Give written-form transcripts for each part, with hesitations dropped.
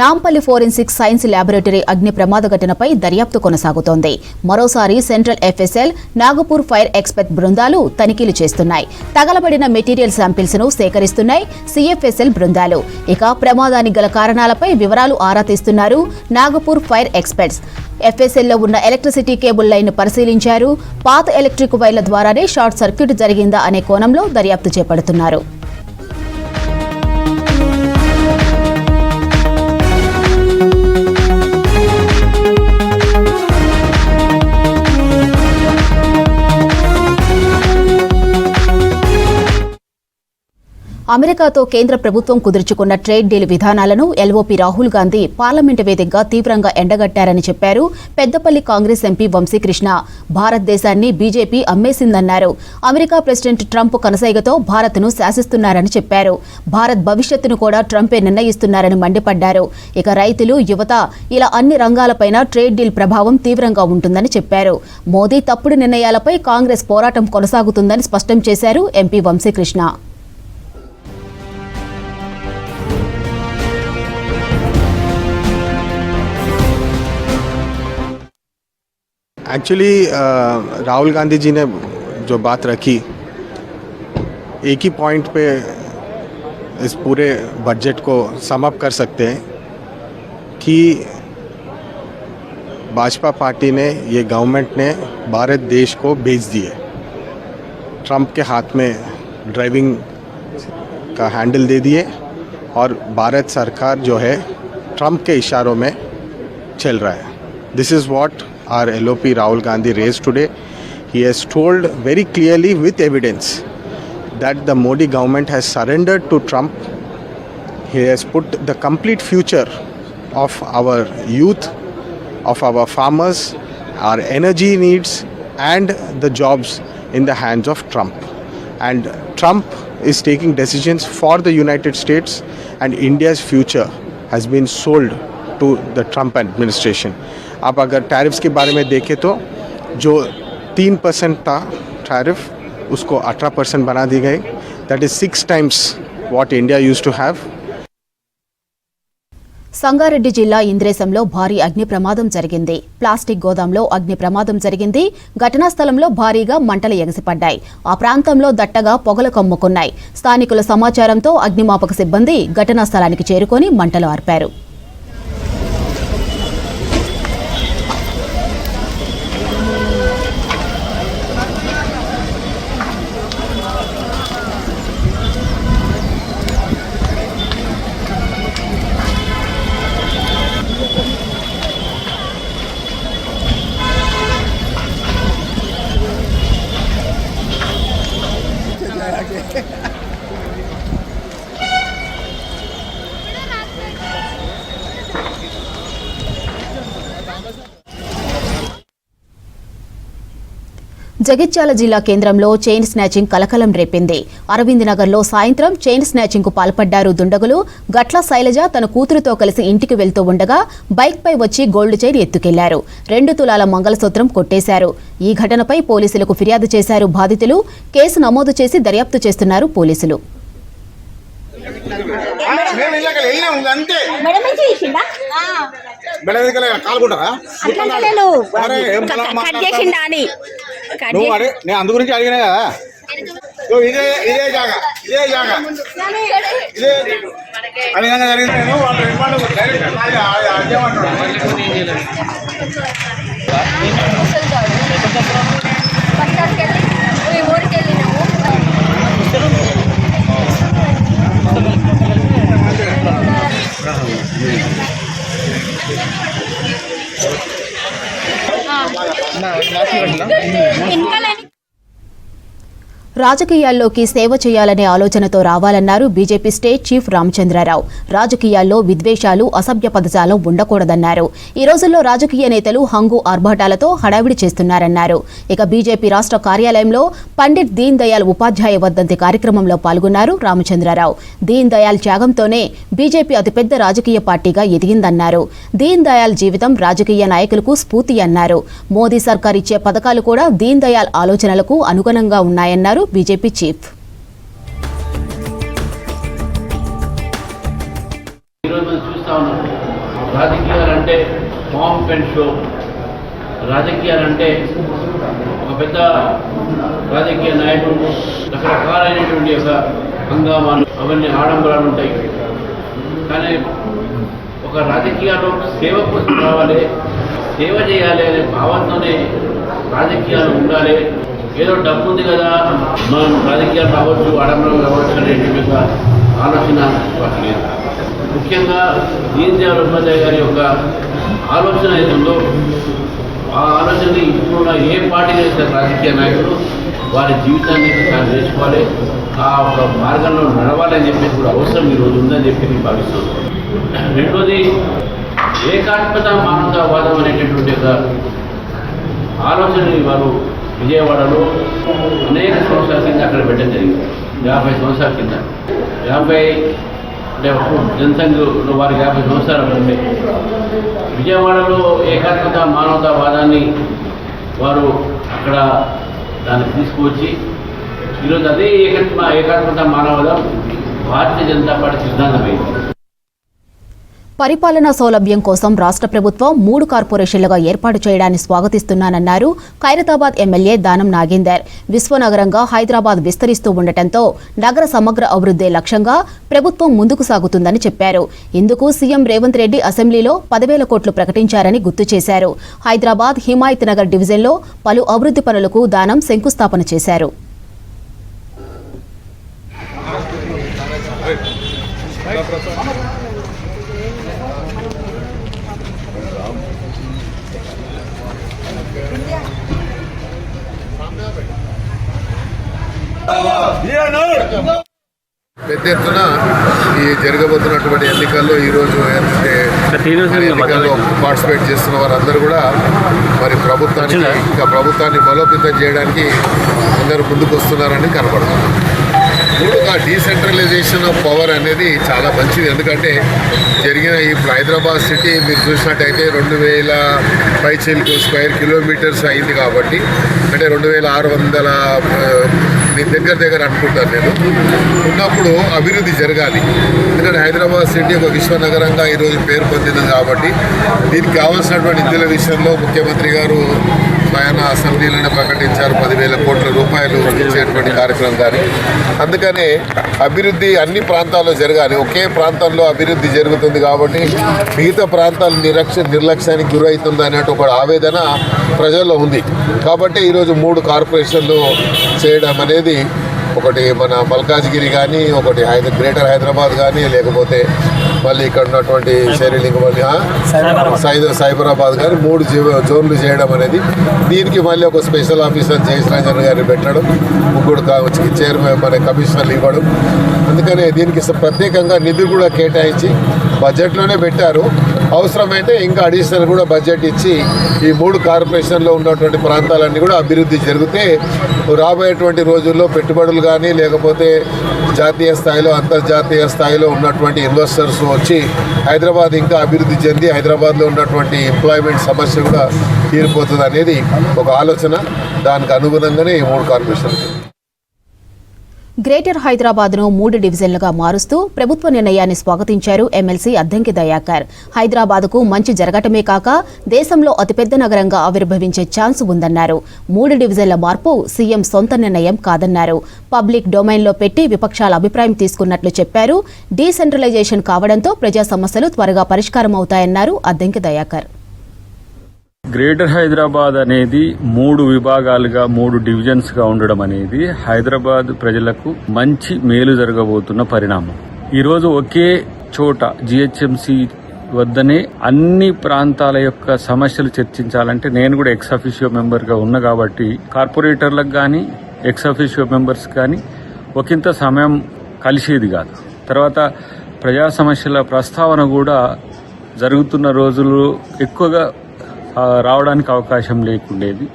Nampally forensic science laboratory అగ్ని ప్రమాద ఘటనపై దర్యాప్తు కొనసాగుతోంది. మరోసారి central FSL, Nagpur fire expert బృందాలు తనిఖీలు చేస్తున్నాయి. తగలబడిన మెటీరియల్ శాంపిల్స్ ను సేకరిస్తున్నాయి సిఎఫ్ఎస్ఎల్ బృందాలు. ఇక ప్రమాదానికి గల కారణాలపై వివరాలు ఆరా తీస్తున్నారు నాగపూర్ ఫైర్ ఎక్స్పర్ట్స్. ఎఫ్ఎస్ఎల్లో ఉన్న ఎలక్ట్రిసిటీ కేబుల్ లైన్ పరిశీలించారు. పాత ఎలక్ట్రిక్ వైర్ల ద్వారానే షార్ట్ సర్క్యూట్ జరిగిందా అనే కోణంలో దర్యాప్తు చేపడుతున్నారు. అమెరికాతో కేంద్ర ప్రభుత్వం కుదుర్చుకున్న ట్రేడ్ డీల్ విధానాలను ఎల్ఓపీ రాహుల్ గాంధీ పార్లమెంటు వేదికగా తీవ్రంగా ఎండగట్టారని చెప్పారు పెద్దపల్లి కాంగ్రెస్ ఎంపీ వంశీకృష్ణ. భారతదేశాన్ని బీజేపీ అమ్మేసిందన్నారు. అమెరికా ప్రెసిడెంట్ ట్రంప్ కనసైగతో భారత్ను శాసిస్తున్నారని చెప్పారు. భారత్ భవిష్యత్తును కూడా ట్రంపే నిర్ణయిస్తున్నారని మండిపడ్డారు. ఇక రైతులు, యువత ఇలా అన్ని రంగాలపైన ట్రేడ్ డీల్ ప్రభావం తీవ్రంగా ఉంటుందని చెప్పారు. మోదీ తప్పుడు నిర్ణయాలపై కాంగ్రెస్ పోరాటం కొనసాగుతుందని స్పష్టం చేశారు ఎంపీ వంశీకృష్ణ. एक्चुअली राहुल गांधी जी ने जो बात रखी, एक ही पॉइंट पे इस पूरे बजट को सम अप कर सकते हैं कि भाजपा पार्टी ने, ये गवर्नमेंट ने भारत देश को बेच दिए. ट्रंप के हाथ में ड्राइविंग का हैंडल दे दिए और भारत सरकार जो है ट्रंप के इशारों में चल रहा है. This is what our LOP Rahul Gandhi raised today. He has told very clearly with evidence that the Modi government has surrendered to Trump. He has put the complete future of our youth, of our farmers, our energy needs and the jobs in the hands of Trump. And Trump is taking decisions for the United States, and India's future has been sold to the Trump administration. आप अगर tariffs के बारे में देखें तो जो 3% था tariff, उसको 18% बना दी गई. That is 6 times what India used to have. Sangareddy జిల్లా ఇంద్రేశంలో భారీ అగ్ని ప్రమాదం జరిగింది. ప్లాస్టిక్ గోదాంలో అగ్ని ప్రమాదం జరిగింది. ఘటనా స్థలంలో భారీగా మంటలు ఎగసిపడ్డాయి. ఆ ప్రాంతంలో దట్టగా పొగలు కమ్ముకున్నాయి. స్థానికుల సమాచారంతో అగ్నిమాపక సిబ్బంది ఘటనా స్థలానికి చేరుకొని మంటలు ఆర్పారు. జగిత్యాల జిల్లా కేంద్రంలో చైన్ స్నాచింగ్ కలకలం రేపింది. అరవింద్ నగర్లో సాయంత్రం చైన్ స్నాచింగ్ కు పాల్పడ్డారు దుండగులు. గట్ల శైలజ తన కూతురుతో కలిసి ఇంటికి వెళ్తూ ఉండగా బైక్ పై వచ్చి గోల్డ్ చైన్ ఎత్తుకెళ్లారు. 2 తులాల మంగళసూత్రం కొట్టేశారు. ఈ ఘటనపై పోలీసులకు ఫిర్యాదు చేశారు బాధితులు. కేసు నమోదు చేసి దర్యాప్తు చేస్తున్నారు పోలీసులు. అందు గురించి అడిగినా కదా. ఇదే జాగా అడిగినా జరిగింది. నేను రాజకీయాల్లోకి సేవ చేయాలనే ఆలోచనతో రావాలన్నారు బీజేపీ స్టేట్ చీఫ్ రామచంద్రరావు. రాజకీయాల్లో విద్వేషాలు, అసభ్య పదజాలం ఉండకూడదన్నారు. ఈ రోజుల్లో రాజకీయ నేతలు హంగు ఆర్భాటాలతో హడావిడి చేస్తున్నారన్నారు. ఇక బీజేపీ రాష్ట్ర కార్యాలయంలో పండిట్ దీన్ దయాళ్ ఉపాధ్యాయ వర్ధంతి కార్యక్రమంలో పాల్గొన్నారు రామచంద్రరావు. దీన్ దయాళ్ త్యాగంతోనే బీజేపీ అతిపెద్ద రాజకీయ పార్టీగా ఎదిగిందన్నారు. దీన్ దయాళ్ జీవితం రాజకీయ నాయకులకు స్ఫూర్తి అన్నారు. మోదీ సర్కార్ ఇచ్చే పథకాలు కూడా దీన్ దయాళ్ ఆలోచనలకు అనుగుణంగా ఉన్నాయన్నారు బీజేపీ చీఫ్. ఈరోజు మనం చూస్తూ ఉన్నాం. రాజకీయాలంటే పాంప్ అండ్ షో, రాజకీయాలంటే ఒక పెద్ద రాజకీయ నాయకుడు రకరకాలైనటువంటి ఒక హంగామాలు అవన్నీ ఆడంబరాలు ఉంటాయి. కానీ ఒక రాజకీయాల్లో సేవ కోసం రావాలి, సేవ చేయాలి అనే భావంతోనే రాజకీయాలు ఉండాలి. ఏదో డబ్బు ఉంది కదా మనం రాజకీయాలు కావచ్చు, ఆడంబరం కావచ్చు అనేటువంటి ఒక ఆలోచన మాకు లేదు. ముఖ్యంగా దీన్ దయాళ్ ఉపాధ్యాయ గారి యొక్క ఆలోచన ఏదో ఆ ఆలోచనని ఇప్పుడున్న ఏ పార్టీ చేసిన రాజకీయ నాయకులు వారి జీవితాన్ని తాను నేర్చుకోవాలి, ఆ ఒక మార్గంలో నడవాలని చెప్పేసి కూడా అవసరం ఈరోజు ఉందని చెప్పి నేను భావిస్తున్నాను. రెండోది ఏకాత్మత మానవతావాదం అనేటటువంటి ఒక ఆలోచనని వారు విజయవాడలో అనేక సంవత్సరాల కింద అక్కడ పెట్టడం జరిగింది. 50 సంవత్సరాల కింద 50 అంటే జనసంఘలో వారి 50 సంవత్సరాలు ఉండే విజయవాడలో ఏకాత్మత మానవతావాదాన్ని వారు అక్కడ దాన్ని తీసుకువచ్చి ఈరోజు అదే ఏకాత్మత మానవవాదం భారతీయ జనతా పార్టీ సిద్ధాంతమైంది. పరిపాలనా సౌలభ్యం కోసం రాష్ట్ర ప్రభుత్వం 3 కార్పొరేషన్లుగా ఏర్పాటు చేయడాన్ని స్వాగతిస్తున్నానన్నారు ఖైరతాబాద్ ఎమ్మెల్యే దానం నాగేందర్. విశ్వనగరంగా హైదరాబాద్ విస్తరిస్తూ ఉండటంతో నగర సమగ్ర అభివృద్ధి లక్ష్యంగా ప్రభుత్వం ముందుకు సాగుతుందని చెప్పారు. ఇందుకు సీఎం రేవంత్ రెడ్డి అసెంబ్లీలో 10,000 కోట్లు ప్రకటించారని గుర్తు చేశారు. హైదరాబాద్ హిమాయత్ నగర్ డివిజన్లో పలు అభివృద్ధి పనులకు దానం శంకుస్థాపన చేశారు. పెద్ద ఎత్తున ఈ జరగబోతున్నటువంటి ఎన్నికల్లో ఈరోజు ఎన్నికల్లో పార్టిసిపేట్ చేస్తున్న వారందరూ కూడా మరి ప్రభుత్వాన్ని బలోపేతం చేయడానికి అందరూ ముందుకు వస్తున్నారని కనబడుతుంది. మూడుగా డీసెంట్రలైజేషన్ ఆఫ్ పవర్ అనేది చాలా మంచిది. ఎందుకంటే జరిగిన ఇప్పుడు హైదరాబాద్ సిటీ మీరు చూసినట్టయితే 2,000 పైచీలకు స్క్వేర్ కిలోమీటర్స్ అయింది కాబట్టి, అంటే 2,600 దగ్గర అనుకుంటాను నేను. ఉన్నప్పుడు అభివృద్ధి జరగాలి. ఎందుకంటే హైదరాబాద్ సిటీ ఒక విశ్వనగరంగా ఈరోజు పేరు పొందింది కాబట్టి దీనికి కావాల్సినటువంటి నిధుల విషయంలో ముఖ్యమంత్రి గారు స్వయాన అసెంబ్లీలోనే ప్రకటించారు 10,000 కోట్ల రూపాయలు ఇచ్చేటువంటి కార్యక్రమం. కానీ అందుకనే అభివృద్ధి అన్ని ప్రాంతాల్లో జరగాలి. ఒకే ప్రాంతంలో అభివృద్ధి జరుగుతుంది కాబట్టి మిగతా ప్రాంతాలు నిర్లక్ష్యానికి గురవుతుంది అనేటు ఒక ఆవేదన ప్రజల్లో ఉంది. కాబట్టి ఈరోజు 3 కార్పొరేషన్లు చేయడం అనేది, ఒకటి మన మల్కాజ్గిరి కానీ, ఒకటి గ్రేటర్ హైదరాబాద్ కానీ, లేకపోతే మళ్ళీ ఇక్కడ ఉన్నటువంటి శరీలింగమల్లి సైబరాబాద్ కానీ 3 జోన్లు చేయడం అనేది, దీనికి మళ్ళీ ఒక స్పెషల్ ఆఫీసర్ జయశ్రాంజన్ గారిని పెట్టడం, 3 చైర్మన్ మన కమిషనర్లు ఇవ్వడం. అందుకనే దీనికి ప్రత్యేకంగా నిధులు కూడా కేటాయించి బడ్జెట్లోనే పెట్టారు. అవసరమైతే ఇంకా అడిషనల్ కూడా బడ్జెట్ ఇచ్చి ఈ 3 కార్పొరేషన్లో ఉన్నటువంటి ప్రాంతాలన్నీ కూడా అభివృద్ధి జరిగితే రాబోయేటువంటి రోజుల్లో పెట్టుబడులు కానీ, లేకపోతే జాతీయ స్థాయిలో అంతర్జాతీయ స్థాయిలో ఉన్నటువంటి ఇన్వెస్టర్స్ వచ్చి హైదరాబాద్ ఇంకా అభివృద్ధి చెంది హైదరాబాద్లో ఉన్నటువంటి ఎంప్లాయ్మెంట్ సమస్య కూడా తీరిపోతుంది అనేది ఒక ఆలోచన. దానికి అనుగుణంగానే ఈ 3 కార్పొరేషన్లు. గ్రేటర్ హైదరాబాద్ను 3 డివిజన్లుగా మారుస్తూ ప్రభుత్వ నిర్ణయాన్ని స్వాగతించారు ఎమ్మెల్సీ అద్దంకి దయాకర్. హైదరాబాద్కు మంచి జరగటమే కాక దేశంలో అతిపెద్ద నగరంగా ఆవిర్భవించే ఛాన్స్ ఉందన్నారు. 3 డివిజన్ల మార్పు సీఎం సొంత నిర్ణయం కాదన్నారు. పబ్లిక్ డొమైన్లో పెట్టి విపక్షాల అభిప్రాయం తీసుకున్నట్లు చెప్పారు. డీసెంట్రలైజేషన్ కావడంతో ప్రజా సమస్యలు త్వరగా పరిష్కారం అవుతాయన్నారు అద్దంకి దయాకర్. గ్రేటర్ హైదరాబాద్ అనేది 3 విభాగాలుగా 3 డివిజన్స్గా ఉండడం అనేది హైదరాబాద్ ప్రజలకు మంచి మేలు జరగబోతున్న పరిణామం. ఈరోజు ఒకే చోట జిహెచ్ఎంసీ వద్దనే అన్ని ప్రాంతాల యొక్క సమస్యలు చర్చించాలంటే, నేను కూడా ఎక్స్ అఫిషియో మెంబర్గా ఉన్నా కాబట్టి కార్పొరేటర్లకు కానీ ఎక్స్ అఫిషియో మెంబర్స్ కానీ ఒకంత సమయం కలిసేది కాదు. తర్వాత ప్రజా సమస్యల ప్రస్తావన కూడా జరుగుతున్న రోజులు ఎక్కువగా రావడానికి అవకాశం లేకుండేది.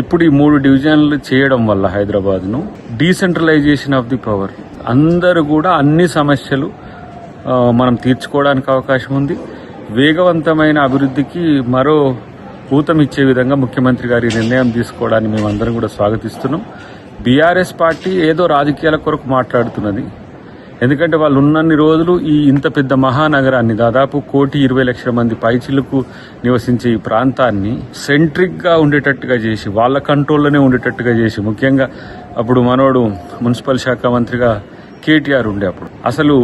ఇప్పుడు ఈ 3 డివిజన్లు చేయడం వల్ల హైదరాబాద్ను డీసెంట్రలైజేషన్ ఆఫ్ ది పవర్, అందరూ కూడా అన్ని సమస్యలు మనం తీర్చుకోవడానికి అవకాశం ఉంది. వేగవంతమైన అభివృద్ధికి మరో ఊతమిచ్చే విధంగా ముఖ్యమంత్రి గారి నిర్ణయం తీసుకోవడాన్ని మేమందరం కూడా స్వాగతిస్తున్నాం. బీఆర్ఎస్ పార్టీ ఏదో రాజకీయాల కొరకు మాట్లాడుతున్నది. ఎందుకంటే వాళ్ళు ఉన్నన్ని రోజులు ఈ ఇంత పెద్ద మహానగరాన్ని, దాదాపు 1,20,00,000 మంది పైచిలకు నివసించే ఈ ప్రాంతాన్ని సెంట్రిక్గా ఉండేటట్టుగా చేసి, వాళ్ళ కంట్రోల్లోనే ఉండేటట్టుగా చేసి, ముఖ్యంగా అప్పుడు మనోడు మున్సిపల్ శాఖ మంత్రిగా కేటీఆర్ ఉండే, అప్పుడు అసలు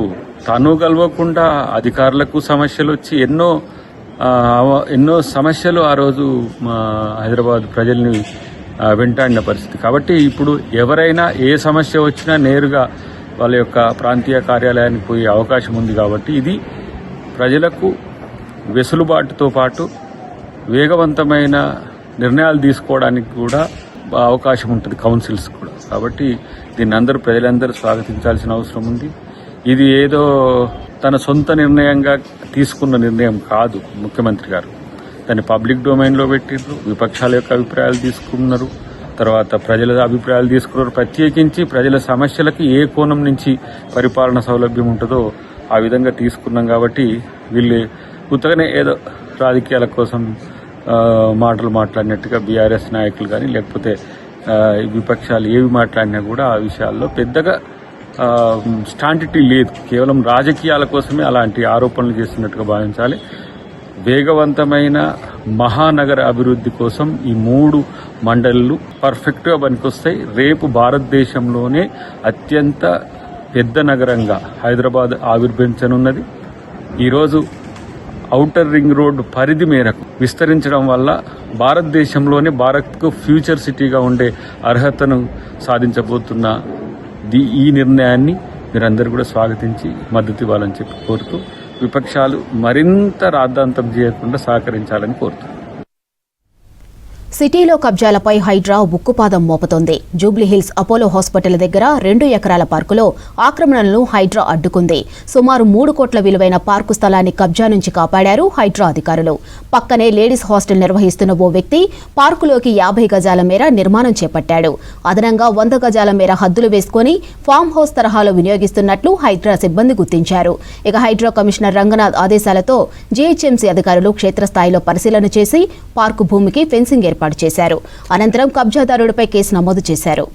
తను కలవకుండా అధికారులకు సమస్యలు వచ్చి ఎన్నో సమస్యలు ఆ రోజు మా హైదరాబాద్ ప్రజల్ని వెంటాడిన పరిస్థితి. కాబట్టి ఇప్పుడు ఎవరైనా ఏ సమస్య వచ్చినా నేరుగా వాళ్ళ యొక్క ప్రాంతీయ కార్యాలయానికి పోయే అవకాశం ఉంది. కాబట్టి ఇది ప్రజలకు వెసులుబాటుతో పాటు వేగవంతమైన నిర్ణయాలు తీసుకోవడానికి కూడా అవకాశం ఉంటుంది, కౌన్సిల్స్ కూడా. కాబట్టి దీన్ని ప్రజలందరూ స్వాగతించాల్సిన అవసరం ఉంది. ఇది ఏదో తన సొంత నిర్ణయంగా తీసుకున్న నిర్ణయం కాదు. ముఖ్యమంత్రి గారు దాన్ని పబ్లిక్ డొమైన్లో పెట్టిండ్రు, విపక్షాల యొక్క అభిప్రాయాలు తీసుకున్నారు, తర్వాత ప్రజల అభిప్రాయాలు తీసుకున్నారు. ప్రత్యేకించి ప్రజల సమస్యలకు ఏ కోణం నుంచి పరిపాలన సౌలభ్యం ఉంటుందో ఆ విధంగా తీసుకున్నాం. కాబట్టి వీళ్ళు ఉత్తగానే ఏదో రాజకీయాల కోసం మాటలు మాట్లాడినట్టుగా బీఆర్ఎస్ నాయకులు కానీ లేకపోతే విపక్షాలు ఏవి మాట్లాడినా కూడా ఆ విషయాల్లో పెద్దగా స్టాంటిటీ లేదు. కేవలం రాజకీయాల కోసమే అలాంటి ఆరోపణలు చేస్తున్నట్టుగా భావించాలి. వేగవంతమైన మహానగర అభివృద్ధి కోసం ఈ 3 మండళ్లు పర్ఫెక్ట్గా పనికొస్తాయి. రేపు భారతదేశంలోనే అత్యంత పెద్ద నగరంగా హైదరాబాద్ ఆవిర్భవించనున్నది. ఈరోజు ఔటర్ రింగ్ రోడ్డు పరిధి మేరకు విస్తరించడం వల్ల భారతదేశంలోనే భారత్కు ఫ్యూచర్ సిటీగా ఉండే అర్హతను సాధించబోతున్న ఈ నిర్ణయాన్ని మీరందరూ కూడా స్వాగతించి మద్దతు ఇవ్వాలని చెప్పి కోరుతూ, విపక్షాలు మరింత రాద్ధాంతం చేయకుండా సహకరించాలని కోరుతున్నాను. సిటీలో కబ్జాలపై హైడ్రా ఉక్కుపాదం మోపుతోంది. జూబ్లీహిల్స్ అపోలో హాస్పిటల్ దగ్గర 2 ఎకరాల పార్కులో ఆక్రమణలను హైడ్రా అడ్డుకుంది. సుమారు 3 కోట్ల విలువైన పార్కు స్థలాన్ని కబ్జా నుంచి కాపాడారు హైడ్రా అధికారులు. పక్కనే లేడీస్ హాస్టల్ నిర్వహిస్తున్న ఓ వ్యక్తి పార్కులోకి 50 గజాల మేర నిర్మాణం చేపట్టాడు. అదనంగా 100 గజాల మేర హద్దులు వేసుకుని ఫామ్ హౌస్ తరహాలో వినియోగిస్తున్నట్లు హైడ్రా సిబ్బంది గుర్తించారు. ఇక హైడ్రా కమిషనర్ రంగనాథ్ ఆదేశాలతో జీహెచ్ఎంసీ అధికారులు క్షేత్రస్థాయిలో పరిశీలన చేసి పార్కు భూమికి ఫెన్సింగ్ ఏర్పాటు చేశారు. అనంతరం కబ్జాదారుడిపై కేసు నమోదు చేశారు.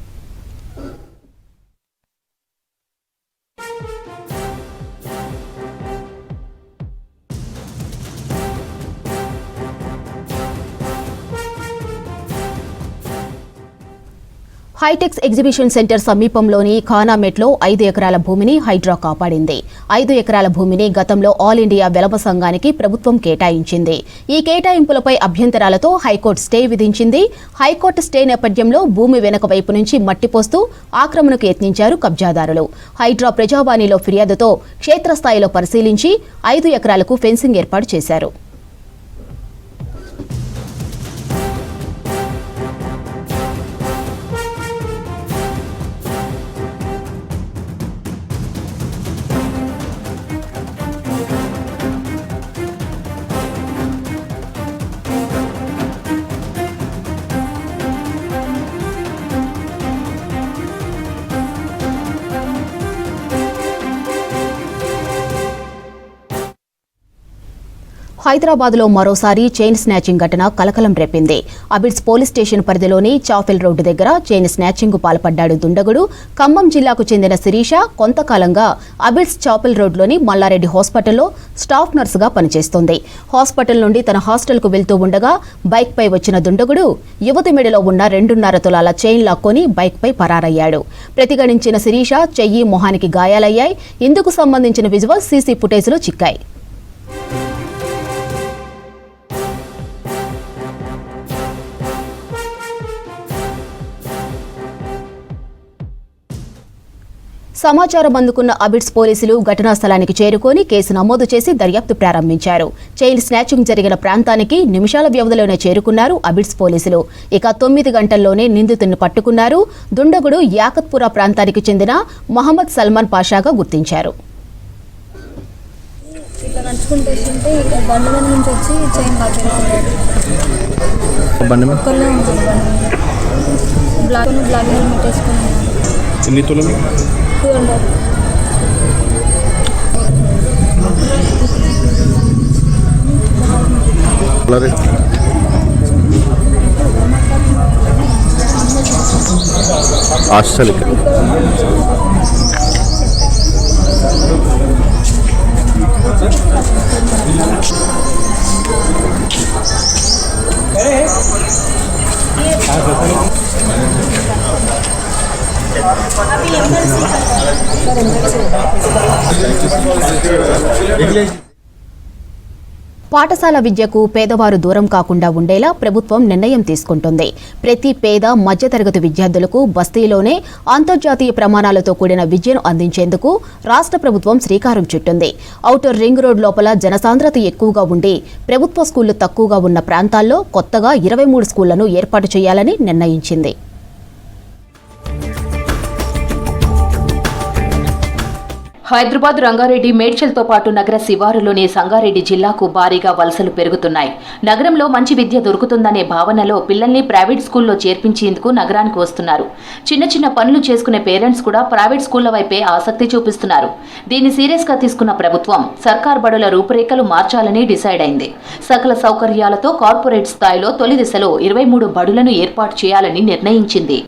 హైటెక్స్ ఎగ్జిబిషన్ సెంటర్ సమీపంలోని ఖానామెట్లో 5 ఎకరాల భూమిని హైడ్రా కాపాడింది. 5 ఎకరాల భూమిని గతంలో ఆల్ ఇండియా వెలమ సంఘానికి ప్రభుత్వం కేటాయించింది. ఈ కేటాయింపులపై అభ్యంతరాలతో హైకోర్టు స్టే విధించింది. హైకోర్టు స్టే నేపథ్యంలో భూమి వెనక వైపు నుంచి మట్టిపోస్తూ ఆక్రమణకు యత్నించారు కబ్జాదారులు. హైడ్రా ప్రజావాణిలో ఫిర్యాదుతో క్షేత్రస్థాయిలో పరిశీలించి 5 ఎకరాలకు ఫెన్సింగ్ ఏర్పాటు చేశారు. హైదరాబాద్లో మరోసారి చైన్ స్నాచింగ్ ఘటన కలకలం రేపింది. అబిడ్స్ పోలీస్ స్టేషన్ పరిధిలోని చాఫెల్ రోడ్డు దగ్గర చైన్ స్నాచింగ్ పాల్పడ్డాడు దుండగుడు. ఖమ్మం జిల్లాకు చెందిన శిరీష కొంతకాలంగా అబిడ్స్ చాఫెల్ రోడ్లోని మల్లారెడ్డి హాస్పిటల్లో స్టాఫ్ నర్సుగా పనిచేస్తోంది. హాస్పిటల్ నుండి తన హాస్టల్కు వెళ్తూ ఉండగా బైక్పై వచ్చిన దుండగుడు యువతి మెడలో ఉన్న 2.5 తులాల చైన్ లాక్కొని బైక్పై పరారయ్యాడు. ప్రతిఘటించిన శిరీష చెయ్యి, మొహానికి గాయాలయ్యాయి. ఇందుకు సంబంధించిన విజువల్స్ సీసీ ఫుటేజ్లో చిక్కాయి. సమాచారం అందుకున్న అబిడ్స్ పోలీసులు ఘటనా స్థలానికి చేరుకొని కేసు నమోదు చేసి దర్యాప్తు ప్రారంభించారు. చైన్ స్నాచింగ్ జరిగిన ప్రాంతానికి నిమిషాల వ్యవధిలోనే చేరుకున్నారు అబిడ్స్ పోలీసులు. ఇక 9 గంటల్లోనే నిందితుడిని పట్టుకున్నారు. దుండగుడు యాకత్పురా ప్రాంతానికి చెందిన మహమ్మద్ సల్మాన్ పాషాగా గుర్తించారు. ఇట్లా నడుచుకుంటూ వస్తుంటే బండి మీద నుంచి వచ్చి చైన్ లాక్కెళ్ళిపోయాడు. ఒక్కళ్ళే ఉంటుంది బండి. బ్లాక్ హెల్మెట్ వేసుకున్నాను. ఎన్ని తులం? 200. హాస్టల్ వదిలేసి పాఠశాల విద్యకు పేదవారు దూరం కాకుండా ఉండేలా ప్రభుత్వం నిర్ణయం తీసుకుంటుంది. ప్రతి పేద మధ్యతరగతి విద్యార్థులకు బస్తీలోనే అంతర్జాతీయ ప్రమాణాలతో కూడిన విద్యను అందించేందుకు రాష్ట్ర ప్రభుత్వం శ్రీకారం చుట్టింది. ఔటర్ రింగ్ రోడ్ లోపల జనసాంద్రత ఎక్కువగా ఉండి ప్రభుత్వ స్కూళ్లు తక్కువగా ఉన్న ప్రాంతాల్లో కొత్తగా 23 స్కూళ్లను ఏర్పాటు చేయాలని నిర్ణయించింది. హైదరాబాద్ రంగారెడ్డి మేడ్చల్తో పాటు నగర శివారులోని సంగారెడ్డి జిల్లాకు భారీగా వలసలు పెరుగుతున్నాయి. నగరంలో మంచి విద్య దొరుకుతుందనే భావనలో పిల్లల్ని ప్రైవేట్ స్కూల్లో చేర్పించేందుకు నగరానికి వస్తున్నారు. చిన్న చిన్న పనులు చేసుకునే పేరెంట్స్ కూడా ప్రైవేట్ స్కూళ్ల వైపే ఆసక్తి చూపిస్తున్నారు. దీన్ని సీరియస్ గా తీసుకున్న ప్రభుత్వం సర్కార్ బడుల రూపురేఖలు మార్చాలని డిసైడ్ అయింది. సకల సౌకర్యాలతో కార్పొరేట్ స్థాయిలో తొలి దశలో 23 బడులను ఏర్పాటు చేయాలని నిర్ణయించింది.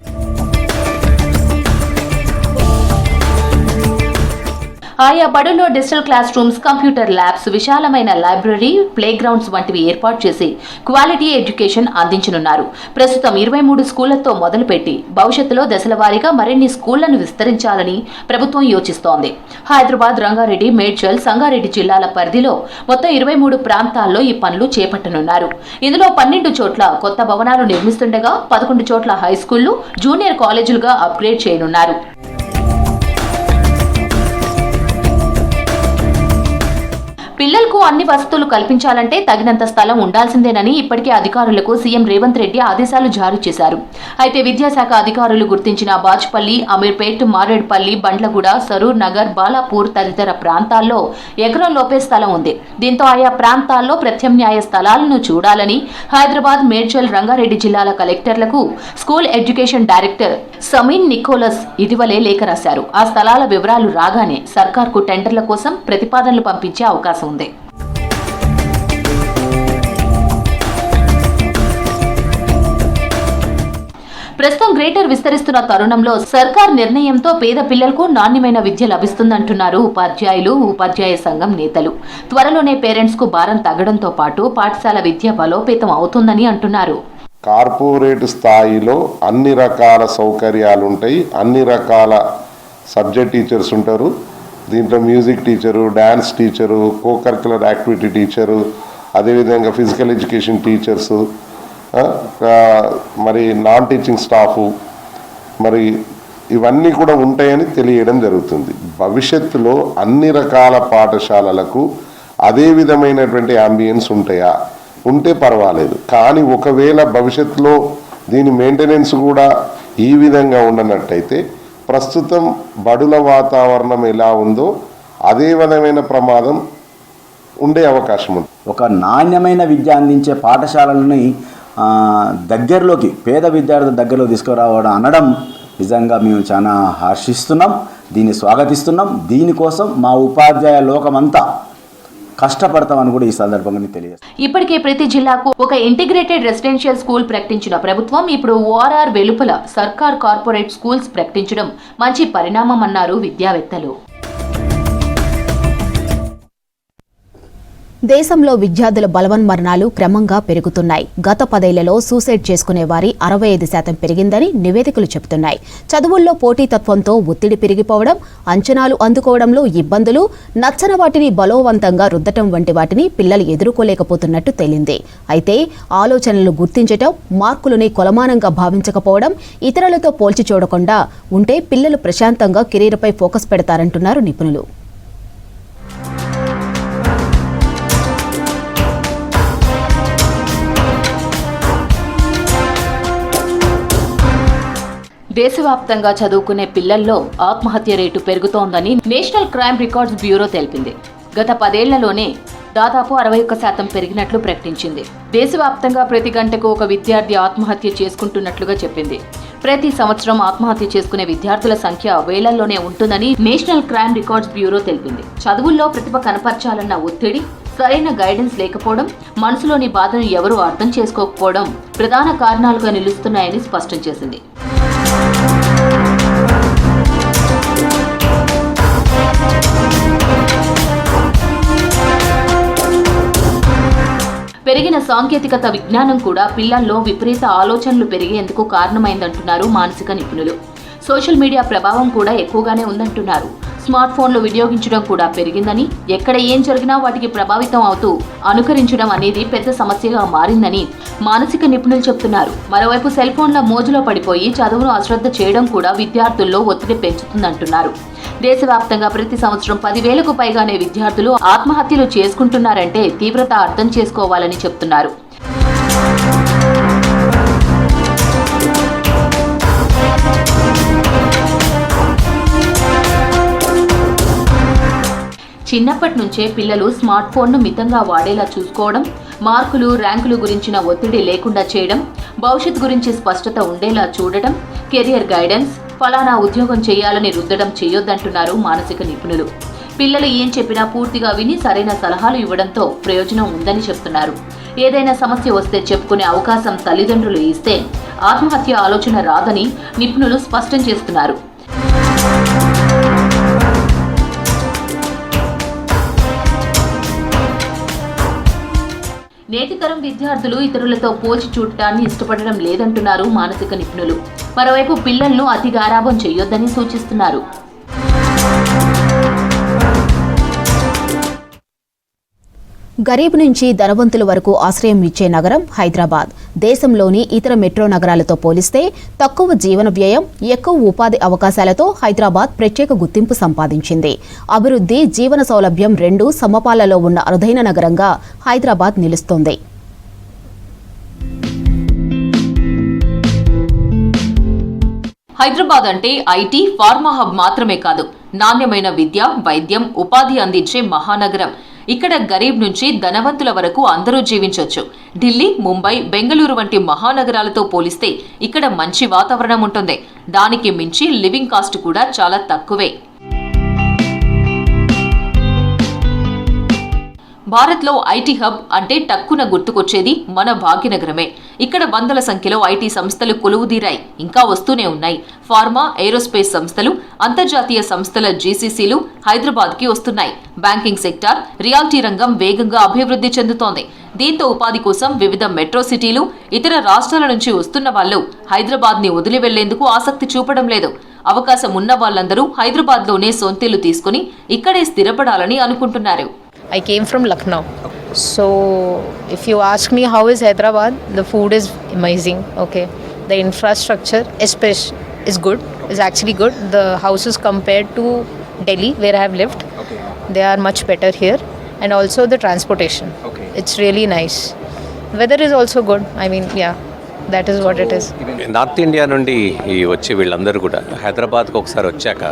ఆయా బడుల్లో digital class rooms, computer labs, విశాలమైన లైబ్రరీ, ప్లే గ్రౌండ్స్ వంటివి ఏర్పాటు చేసి క్వాలిటీ ఎడ్యుకేషన్ అందించనున్నారు. ప్రస్తుతం 23 స్కూళ్లతో మొదలుపెట్టి భవిష్యత్తులో దశల వారీగా మరిన్ని స్కూళ్లను విస్తరించాలని ప్రభుత్వం యోచిస్తోంది. హైదరాబాద్, రంగారెడ్డి, మేడ్చల్, సంగారెడ్డి జిల్లాల పరిధిలో మొత్తం 23 ప్రాంతాల్లో ఈ పనులు చేపట్టనున్నారు. ఇందులో 12 చోట్ల కొత్త భవనాలు నిర్మిస్తుండగా 11 చోట్ల హైస్కూళ్లు, జూనియర్ కాలేజీలుగా అప్గ్రేడ్ చేయనున్నారు. పిల్లలకు అన్ని వసతులు కల్పించాలంటే తగినంత స్థలం ఉండాల్సిందేనని ఇప్పటికే అధికారులకు సీఎం రేవంత్ రెడ్డి ఆదేశాలు జారీ చేశారు. అయితే విద్యాశాఖ అధికారులు గుర్తించిన బాజ్పల్లి, అమీర్పేట్, మారేడ్పల్లి, బండ్లగూడ, సరూర్ నగర్, బాలాపూర్ తదితర ప్రాంతాల్లో ఎకరం లోపే స్థలం ఉంది. దీంతో ఆయా ప్రాంతాల్లో ప్రత్యామ్నాయ స్థలాలను చూడాలని హైదరాబాద్, మేడ్చల్, రంగారెడ్డి జిల్లాల కలెక్టర్లకు school education director Samin Nicholas ఇటీవలే లేఖ రాశారు. ఆ స్థలాల వివరాలు రాగానే సర్కార్కు టెండర్ల కోసం ప్రతిపాదనలు పంపించే అవకాశం ఉంది. ప్రస్తుతం గ్రేటర్ విస్తరిస్తున్న తరుణంలో సర్కార్ నిర్ణయంతో పేద పిల్లలకు నాణ్యమైన విద్య లభిస్తుందంటున్నారు ఉపాధ్యాయులు, ఉపాధ్యాయ సంఘం నేతలు. త్వరలోనే పేరెంట్స్ కు భారం తగ్గడంతో పాటు పాఠశాల విద్య బలోపేతం అవుతుందని అంటున్నారు. కార్పొరేట్ స్థాయిలో అన్ని రకాల సౌకర్యాలు ఉంటాయి, అన్ని రకాల సబ్జెక్ట్ టీచర్స్ ఉంటారు. దీంట్లో music teacher, dance teacher, co curricular activity teacher, అదేవిధంగా ఫిజికల్ ఎడ్యుకేషన్ టీచర్సు, మరి నాన్ టీచింగ్ స్టాఫు, మరి ఇవన్నీ కూడా ఉంటాయని తెలియడం జరుగుతుంది. భవిష్యత్తులో అన్ని రకాల పాఠశాలలకు అదే విధమైనటువంటి అంబియన్స్ ఉంటాయా? ఉంటే పర్వాలేదు. కానీ ఒకవేళ భవిష్యత్తులో దీని మెయింటెనెన్స్ కూడా ఈ విధంగా ఉండనట్టయితే ప్రస్తుతం బడుల వాతావరణం ఎలా ఉందో అదే విధమైన ప్రమాదం ఉండే అవకాశం ఉంది. ఒక నాణ్యమైన విద్య అందించే పాఠశాలలని దగ్గరలోకి, పేద విద్యార్థుల దగ్గరలో తీసుకురావడం అనడం నిజంగా మేము చాలా హర్షిస్తున్నాం, దీన్ని స్వాగతిస్తున్నాం. దీనికోసం మా ఉపాధ్యాయ లోకమంతా కష్టపడతామని కూడా ఈ సందర్భంగా తెలియజేస్తాం. ఇప్పటికే ప్రతి జిల్లాకు ఒక ఇంటిగ్రేటెడ్ రెసిడెన్షియల్ స్కూల్ ప్రకటించిన ప్రభుత్వం ఇప్పుడు ఓఆర్ఆర్ వెలుపల సర్కార్ కార్పొరేట్ స్కూల్స్ ప్రకటించడం మంచి పరిణామం అన్నారు విద్యావేత్తలు. దేశంలో విద్యార్థుల బలవన్మరణాలు క్రమంగా పెరుగుతున్నాయి. గత 10 ఏళ్లలో సూసైడ్ చేసుకునే వారి 65% పెరిగిందని నివేదికలు చెబుతున్నాయి. చదువుల్లో పోటీతత్వంతో ఒత్తిడి పెరిగిపోవడం, అంచనాలు అందుకోవడంలో ఇబ్బందులు, నచ్చని వాటిని బలవంతంగా రుద్దటం వంటి వాటిని పిల్లలు ఎదుర్కోలేకపోతున్నట్టు తేలింది. అయితే ఆలోచనలు గుర్తించటం, మార్కులని కొలమానంగా భావించకపోవడం, ఇతరులతో పోల్చి చూడకుండా ఉంటే పిల్లలు ప్రశాంతంగా కెరీర్పై ఫోకస్ పెడతారంటున్నారు నిపుణులు. దేశవ్యాప్తంగా చదువుకునే పిల్లల్లో ఆత్మహత్య రేటు పెరుగుతోందని నేషనల్ క్రైమ్ రికార్డ్స్ బ్యూరో తెలిపింది. గత 10 ఏళ్లలోనే దాదాపు 61% పెరిగినట్లు ప్రకటించింది. దేశవ్యాప్తంగా ప్రతి గంటకు ఒక విద్యార్థి ఆత్మహత్య చేసుకుంటున్నట్లుగా చెప్పింది. ప్రతి సంవత్సరం ఆత్మహత్య చేసుకునే విద్యార్థుల సంఖ్య వేలల్లోనే ఉంటుందని నేషనల్ క్రైమ్ రికార్డ్స్ బ్యూరో తెలిపింది. చదువుల్లో ప్రతిభ కనపర్చాలన్న ఒత్తిడి, సరైన గైడెన్స్ లేకపోవడం, మనసులోని బాధను ఎవరూ అర్థం చేసుకోకపోవడం ప్రధాన కారణాలుగా నిలుస్తున్నాయని స్పష్టం చేసింది. పెరిగిన సాంకేతికత విజ్ఞానం కూడా పిల్లల్లో విపరీత ఆలోచనలు పెరిగేందుకు కారణమైందంటున్నారు మానసిక నిపుణులు. సోషల్ మీడియా ప్రభావం కూడా ఎక్కువగానే ఉందంటున్నారు. స్మార్ట్ ఫోన్లు వినియోగించడం కూడా పెరిగిందని, ఎక్కడ ఏం జరిగినా వాటికి ప్రభావితం అవుతూ అనుకరించడం అనేది పెద్ద సమస్యగా మారిందని మానసిక నిపుణులు చెబుతున్నారు. మరోవైపు సెల్ ఫోన్ల మోజులో పడిపోయి చదువును అశ్రద్ధ చేయడం కూడా విద్యార్థుల్లో ఒత్తిడి పెంచుతుందంటున్నారు. దేశవ్యాప్తంగా ప్రతి సంవత్సరం 10,000కు పైగానే విద్యార్థులు ఆత్మహత్యలు చేసుకుంటున్నారంటే తీవ్రత అర్థం చేసుకోవాలని చెబుతున్నారు. చిన్నప్పటి నుంచే పిల్లలు స్మార్ట్ ఫోన్ను మితంగా వాడేలా చూసుకోవడం, మార్కులు, ర్యాంకులు గురించిన ఒత్తిడి లేకుండా చేయడం, భవిష్యత్ గురించి స్పష్టత ఉండేలా చూడటం, కెరియర్ గైడెన్స్, ఫలానా ఉద్యోగం చేయాలని రుద్దడం చేయొద్దంటున్నారు మానసిక నిపుణులు. పిల్లలు ఏం చెప్పినా పూర్తిగా విని సరైన సలహాలు ఇవ్వడంతో ప్రయోజనం ఉందని చెప్తున్నారు. ఏదైనా సమస్య వస్తే చెప్పుకునే అవకాశం తల్లిదండ్రులు ఇస్తే ఆత్మహత్య ఆలోచన రాదని నిపుణులు స్పష్టం చేస్తున్నారు. నేటి తరం విద్యార్థులు ఇతరులతో పోల్చి చూడటాన్ని ఇష్టపడడం లేదంటున్నారు మానసిక నిపుణులు. మరోవైపు పిల్లలను అతి గారాబం చేయొద్దని సూచిస్తున్నారు. గరీబ్ నుంచి ధనవంతుల వరకు ఆశ్రయం ఇచ్చే నగరం హైదరాబాద్. దేశంలోని ఇతర మెట్రో నగరాలతో పోలిస్తే తక్కువ జీవన వ్యయం, ఎక్కువ ఉపాధి అవకాశాలతో హైదరాబాద్ ప్రత్యేక గుర్తింపు సంపాదించింది. అభివృద్ధి, జీవన సౌలభ్యం రెండూ సమపాలలో ఉన్న అరుదైన నగరంగా హైదరాబాద్ నిలుస్తోంది. హైదరాబాద్ అంటే ఐటీ, ఫార్మా హబ్ మాత్రమే కాదు, నాణ్యమైన విద్య, వైద్యం, ఉపాధి అందించే మహానగరం. ఇక్కడ గరీబ్ నుంచి ధనవంతుల వరకు అందరూ జీవించొచ్చు. ఢిల్లీ, ముంబై, బెంగళూరు వంటి మహానగరాలతో పోలిస్తే ఇక్కడ మంచి వాతావరణం ఉంటుంది. దానికి మించి లివింగ్ కాస్ట్ కూడా చాలా తక్కువే. భారత్లో ఐటీ హబ్ అంటే టక్కున గుర్తుకొచ్చేది మన భాగ్యనగరమే. ఇక్కడ వందల సంఖ్యలో ఐటీ సంస్థలు కొలువుదీరాయి, ఇంకా వస్తూనే ఉన్నాయి. ఫార్మా, ఏరోస్పేస్ సంస్థలు, అంతర్జాతీయ సంస్థల జీసీసీలు హైదరాబాద్కి వస్తున్నాయి. బ్యాంకింగ్ సెక్టార్, రియాలిటీ రంగం వేగంగా అభివృద్ధి చెందుతోంది. దీంతో ఉపాధి కోసం వివిధ మెట్రో సిటీలు, ఇతర రాష్ట్రాల నుంచి వస్తున్న వాళ్ళు హైదరాబాద్ని వదిలి వెళ్లేందుకు ఆసక్తి చూపడం లేదు. అవకాశం ఉన్న వాళ్ళందరూ హైదరాబాద్లోనే సొంతిల్లు తీసుకుని ఇక్కడే స్థిరపడాలని అనుకుంటున్నారు. I came from Lucknow. So if you ask me how is Hyderabad, the food is amazing. Okay, the infrastructure is good. Is actually good. The houses compared to Delhi where I have lived, they are much better here, and also the transportation. It's really nice. Weather is also good. I mean, yeah, that is what it is. North India నుండి వచ్చే వీళ్ళందరూ కూడా హైదరాబాద్కి ఒకసారి వచ్చాక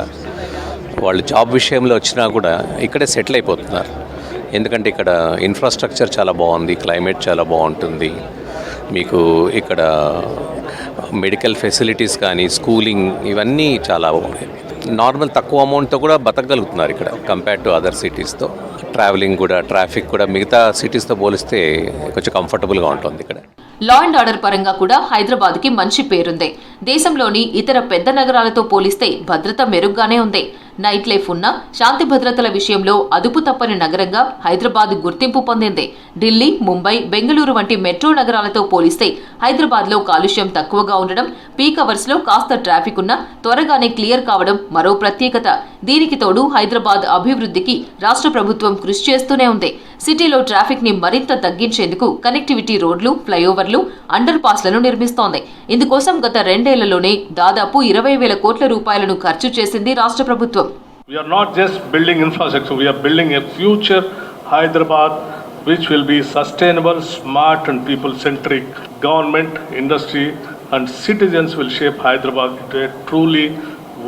వాళ్ళు job విషయంలో వచ్చినా కూడా ఇక్కడే సెటిల్ అయిపోతున్నారు. ఎందుకంటే ఇక్కడ ఇన్ఫ్రాస్ట్రక్చర్ చాలా బాగుంది, క్లైమేట్ చాలా బాగుంటుంది. మీకు ఇక్కడ మెడికల్ ఫెసిలిటీస్ కానీ, స్కూలింగ్, ఇవన్నీ చాలా బాగున్నాయి. నార్మల్ తక్కువ అమౌంట్తో కూడా బతకగలుగుతున్నారు ఇక్కడ కంపేర్ టు అదర్ సిటీస్తో. ట్రావెలింగ్ కూడా, ట్రాఫిక్ కూడా మిగతా సిటీస్తో పోలిస్తే కొంచెం కంఫర్టబుల్గా ఉంటుంది ఇక్కడ. లా అండ్ ఆర్డర్ పరంగా కూడా హైదరాబాద్కి మంచి పేరుంది. దేశంలోని ఇతర పెద్ద నగరాలతో పోలిస్తే భద్రత మెరుగ్గానే ఉంది. నైట్ లైఫ్ ఉన్న, శాంతి భద్రతల విషయంలో అదుపు తప్పని నగరంగా హైదరాబాద్ గుర్తింపు పొందింది. ఢిల్లీ, ముంబై, బెంగళూరు వంటి మెట్రో నగరాలతో పోలిస్తే హైదరాబాద్లో కాలుష్యం తక్కువగా ఉండడం, పీక్ అవర్స్లో కాస్త ట్రాఫిక్ ఉన్నా త్వరగానే క్లియర్ కావడం మరో ప్రత్యేకత. దీనికి తోడు హైదరాబాద్ అభివృద్ధికి రాష్ట్ర ప్రభుత్వం కృషి చేస్తూనే ఉంది. సిటీలో ట్రాఫిక్ ని మరింత తగ్గించేందుకు కనెక్టివిటీ రోడ్లు, ఫ్లైఓవర్లు, అండర్ పాస్లను నిర్మిస్తోంది. ఇందుకోసం గత 2 ఏళ్లలోనే దాదాపు 20,000 కోట్ల రూపాయలను ఖర్చు చేసింది రాష్ట్ర ప్రభుత్వం. We are not just building infrastructure, we are building a future Hyderabad which will be sustainable, smart and people-centric. Government, industry and citizens will shape Hyderabad into a truly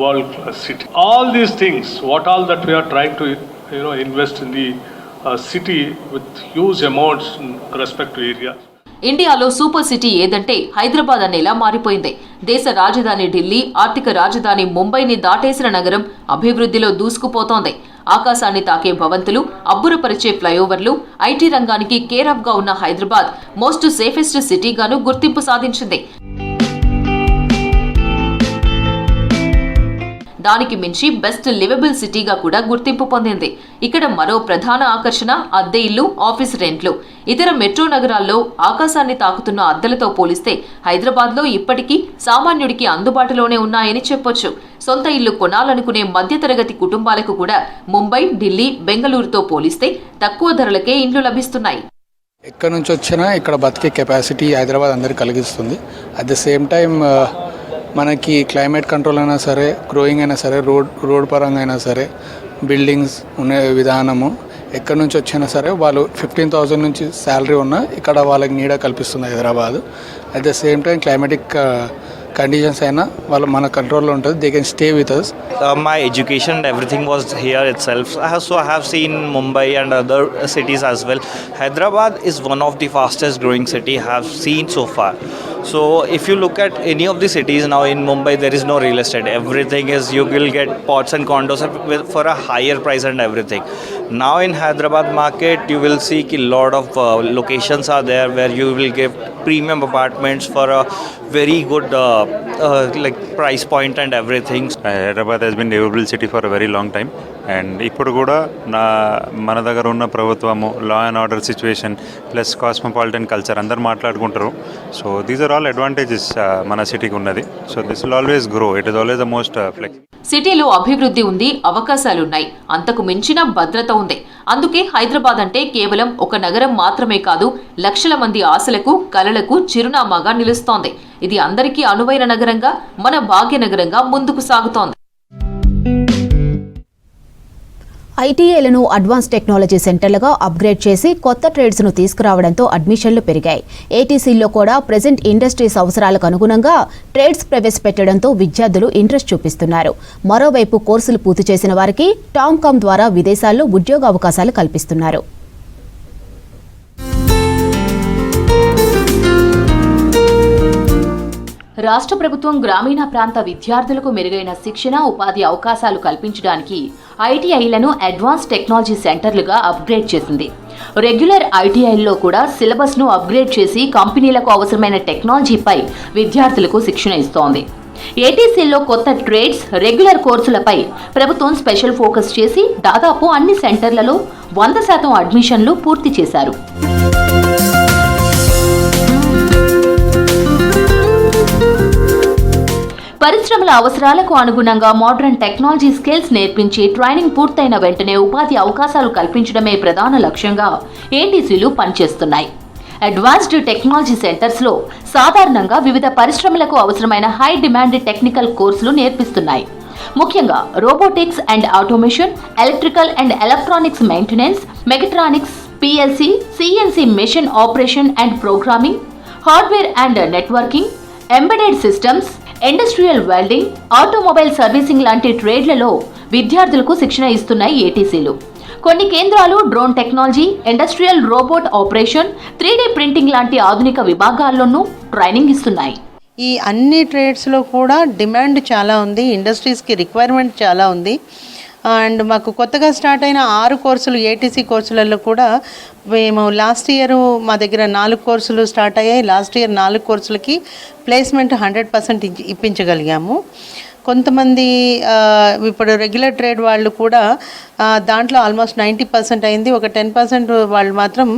world-class city. All these things, what all that we are trying to invest in the city with huge amounts in respect to areas. ఇండియాలో super city ఏదంటే హైదరాబాద్ అనేలా మారిపోయింది. దేశ రాజధాని ఢిల్లీ, ఆర్థిక రాజధాని ముంబైని దాటేసిన నగరం అభివృద్ధిలో దూసుకుపోతోంది. ఆకాశాన్ని తాకే భవంతులు, అబ్బురపరిచే ఫ్లైఓవర్లు, ఐటీ రంగానికి కేర్ ఆఫ్ గా ఉన్న హైదరాబాద్ మోస్ట్ సేఫెస్ట్ సిటీగాను గుర్తింపు సాధించింది. దానికి మించి బెస్ట్ లివబుల్ సిటీగా కూడా గుర్తింపు పొందింది. ఇక్కడ మరో ప్రధాన ఆకర్షణ అద్దె ఇల్లు, ఆఫీస్ రెంట్లు. ఇతర మెట్రో నగరాల్లో ఆకాశాన్ని తాకుతున్న అద్దెలతో పోలిస్తే హైదరాబాద్లో ఇప్పటికీ సామాన్యుడికి అందుబాటులోనే ఉన్నాయని చెప్పొచ్చు. సొంత ఇల్లు కొనాలనుకునే మధ్యతరగతి కుటుంబాలకు కూడా ముంబై, ఢిల్లీ, బెంగళూరుతో పోలిస్తే తక్కువ ధరలకే ఇండ్లు లభిస్తున్నాయి. ఎక్కడి నుంచి వచ్చినా ఇక్కడ బతికే కెపాసిటీ హైదరాబాద్ అందరికి కలిగిస్తుంది. అట్ ద సేమ్ టైం మనకి క్లైమేట్ కంట్రోల్ అయినా సరే, గ్రోయింగ్ అయినా సరే, రోడ్ పరంగా అయినా సరే, బిల్డింగ్స్ ఉండే విధానము ఎక్కడి నుంచి వచ్చినా సరే వాళ్ళు 15,000 నుంచి శాలరీ ఉన్నా ఇక్కడ వాళ్ళకి నీడ కల్పిస్తుంది Hyderabad. At the same time climatic conditions అయినా వాళ్ళు మన కంట్రోల్లో ఉంటుంది. They can stay with us. My education and everything was here itself. I have seen Mumbai and other cities as well. Hyderabad is one of the fastest growing city I have seen so far. So if you look at any of the cities now in Mumbai, there is no real estate. Everything is, you will get pots and condos for a higher price and everything. Now in Hyderabad market, you will see a lot of locations are there where you will get premium apartments for a very good like price point and everything. Hyderabad has been livable city for a very long time, and ఇప్పుడు కూడా మన దగ్గర ఉన్న ప్రభుత్వము, law and order situation plus cosmopolitan culture అందరు మాట్లాడుకుంటారు. So these are all advantages మన సిటీకి ఉన్నది. So this will always grow. It is always the most flexible. సిటీలో అభివృద్ధి ఉంది, అవకాశాలున్నాయి, అంతకు మించిన భద్రత ఉంది. అందుకే హైదరాబాద్ అంటే కేవలం ఒక నగరం మాత్రమే కాదు, లక్షల మంది ఆశలకు, కలలకు చిరునామాగా నిలుస్తోంది. ఇది అందరికీ అనువైన నగరంగా, మన భాగ్యనగరంగా ముందుకు సాగుతోంది. ఐటీఐలను అడ్వాన్స్ టెక్నాలజీ సెంటర్లుగా అప్గ్రేడ్ చేసి కొత్త ట్రేడ్స్ను తీసుకురావడంతో అడ్మిషన్లు పెరిగాయి. ఏటీసీల్లో కూడా ప్రెజెంట్ ఇండస్ట్రీస్ అవసరాలకు అనుగుణంగా ట్రేడ్స్ ప్రవేశపెట్టడంతో విద్యార్థులు ఇంట్రెస్ట్ చూపిస్తున్నారు. మరోవైపు కోర్సులు పూర్తి చేసిన వారికి టామ్కామ్ ద్వారా విదేశాల్లో ఉద్యోగ అవకాశాలు కల్పిస్తున్నారు. రాష్ట్ర ప్రభుత్వం గ్రామీణ ప్రాంత విద్యార్థులకు మెరుగైన శిక్షణ, ఉపాధి అవకాశాలు కల్పించడానికి ఐటీఐలను అడ్వాన్స్ టెక్నాలజీ సెంటర్లుగా అప్గ్రేడ్ చేసింది. రెగ్యులర్ ఐటీఐల్లో కూడా సిలబస్ను అప్గ్రేడ్ చేసి కంపెనీలకు అవసరమైన టెక్నాలజీపై విద్యార్థులకు శిక్షణ ఇస్తోంది. ఏటీసీల్లో కొత్త ట్రేడ్స్, రెగ్యులర్ కోర్సులపై ప్రభుత్వం స్పెషల్ ఫోకస్ చేసి దాదాపు అన్ని సెంటర్లలో 100% అడ్మిషన్లు పూర్తి చేశారు. పరిశ్రమల అవసరాలకు అనుగుణంగా మోడర్న్ టెక్నాలజీ స్కిల్స్ నేర్పించి ట్రైనింగ్ పూర్తయిన వెంటనే ఉపాధి అవకాశాలు కల్పించడమే ప్రధాన లక్ష్యంగా ఏటీసీలు పనిచేస్తున్నాయి. అడ్వాన్స్డ్ టెక్నాలజీ సెంటర్స్లో సాధారణంగా వివిధ పరిశ్రమలకు అవసరమైన హై డిమాండ్ టెక్నికల్ కోర్సులు నేర్పిస్తున్నాయి. ముఖ్యంగా robotics and automation, electrical and electronics maintenance, mechatronics, PLC, CNC machine operation and programming, hardware and networking, embedded systems, industrial welding, automobile servicing లాంటి ట్రేడ్లలో విద్యార్థులకు శిక్షణ ఇస్తున్నాయి ఏటీసీలు. కొన్ని కేంద్రాలు drone technology, industrial robot operation, 3D printing లాంటి ఆధునిక విభాగాల్లోనూ ట్రైనింగ్ ఇస్తున్నాయి. ఈ అన్ని ట్రేడ్స్లో కూడా డిమాండ్ చాలా ఉంది, ఇండస్ట్రీస్కి రిక్వైర్మెంట్ చాలా ఉంది. అండ్ మాకు కొత్తగా స్టార్ట్ అయిన 6 కోర్సులు ఏటీసీ కోర్సులలో కూడా మేము లాస్ట్ ఇయర్ మా దగ్గర 4 కోర్సులు స్టార్ట్ అయ్యాయి. లాస్ట్ ఇయర్ 4 కోర్సులకి ప్లేస్మెంట్ 100% ఇప్పించగలిగాము. కొంతమంది ఇప్పుడు రెగ్యులర్ ట్రేడ్ వాళ్ళు కూడా దాంట్లో ఆల్మోస్ట్ 90% అయింది. ఒక 10% వాళ్ళు మాత్రం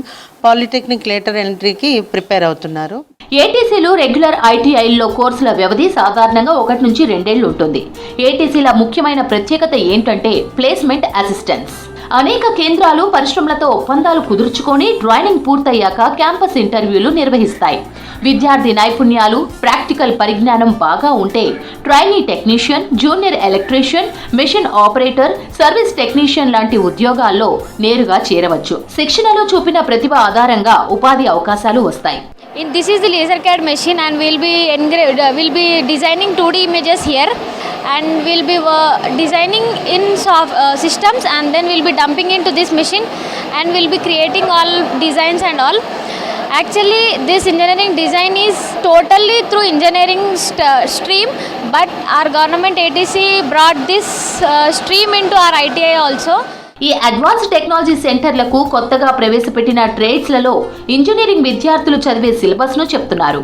పాలిటెక్నిక్ లేటర్ ఎంట్రీకి ప్రిపేర్ అవుతున్నారు. ఏటీసీలు, రెగ్యులర్ ఐటీఐల్లో కోర్సుల వ్యవధి సాధారణంగా 1 నుంచి 2 ఏళ్లు ఉంటుంది. ఏటీసీల ముఖ్యమైన ప్రత్యేకత ఏంటంటే ప్లేస్మెంట్ అసిస్టెన్స్. అనేక కేంద్రాలు పరిశ్రమలతో ఒప్పందాలు కుదుర్చుకొని ట్రైనింగ్ పూర్తయ్యాక క్యాంపస్ ఇంటర్వ్యూలు నిర్వహిస్తాయి. విద్యార్థి నైపుణ్యాలు, ప్రాక్టికల్ పరిజ్ఞానం బాగా ఉంటే trainee technician, junior electrician, machine operator, service technician లాంటి ఉద్యోగాల్లో నేరుగా చేరవచ్చు. శిక్షణలో చూపిన ప్రతిభ ఆధారంగా ఉపాధి అవకాశాలు వస్తాయి. This is the laser CAD machine, and we'll be designing 2D images here, and we'll be designing in systems, and then we'll be dumping into this machine, and we'll be creating all designs and all. Actually, this engineering design is totally through engineering stream, but our government ATC brought this stream into our ITI also. ఈ advance technology సెంటర్లకు కొత్తగా ప్రవేశపెట్టిన ట్రేడ్స్లలో engineering విద్యార్థులు చదివే సిలబస్ను చెప్తున్నారు.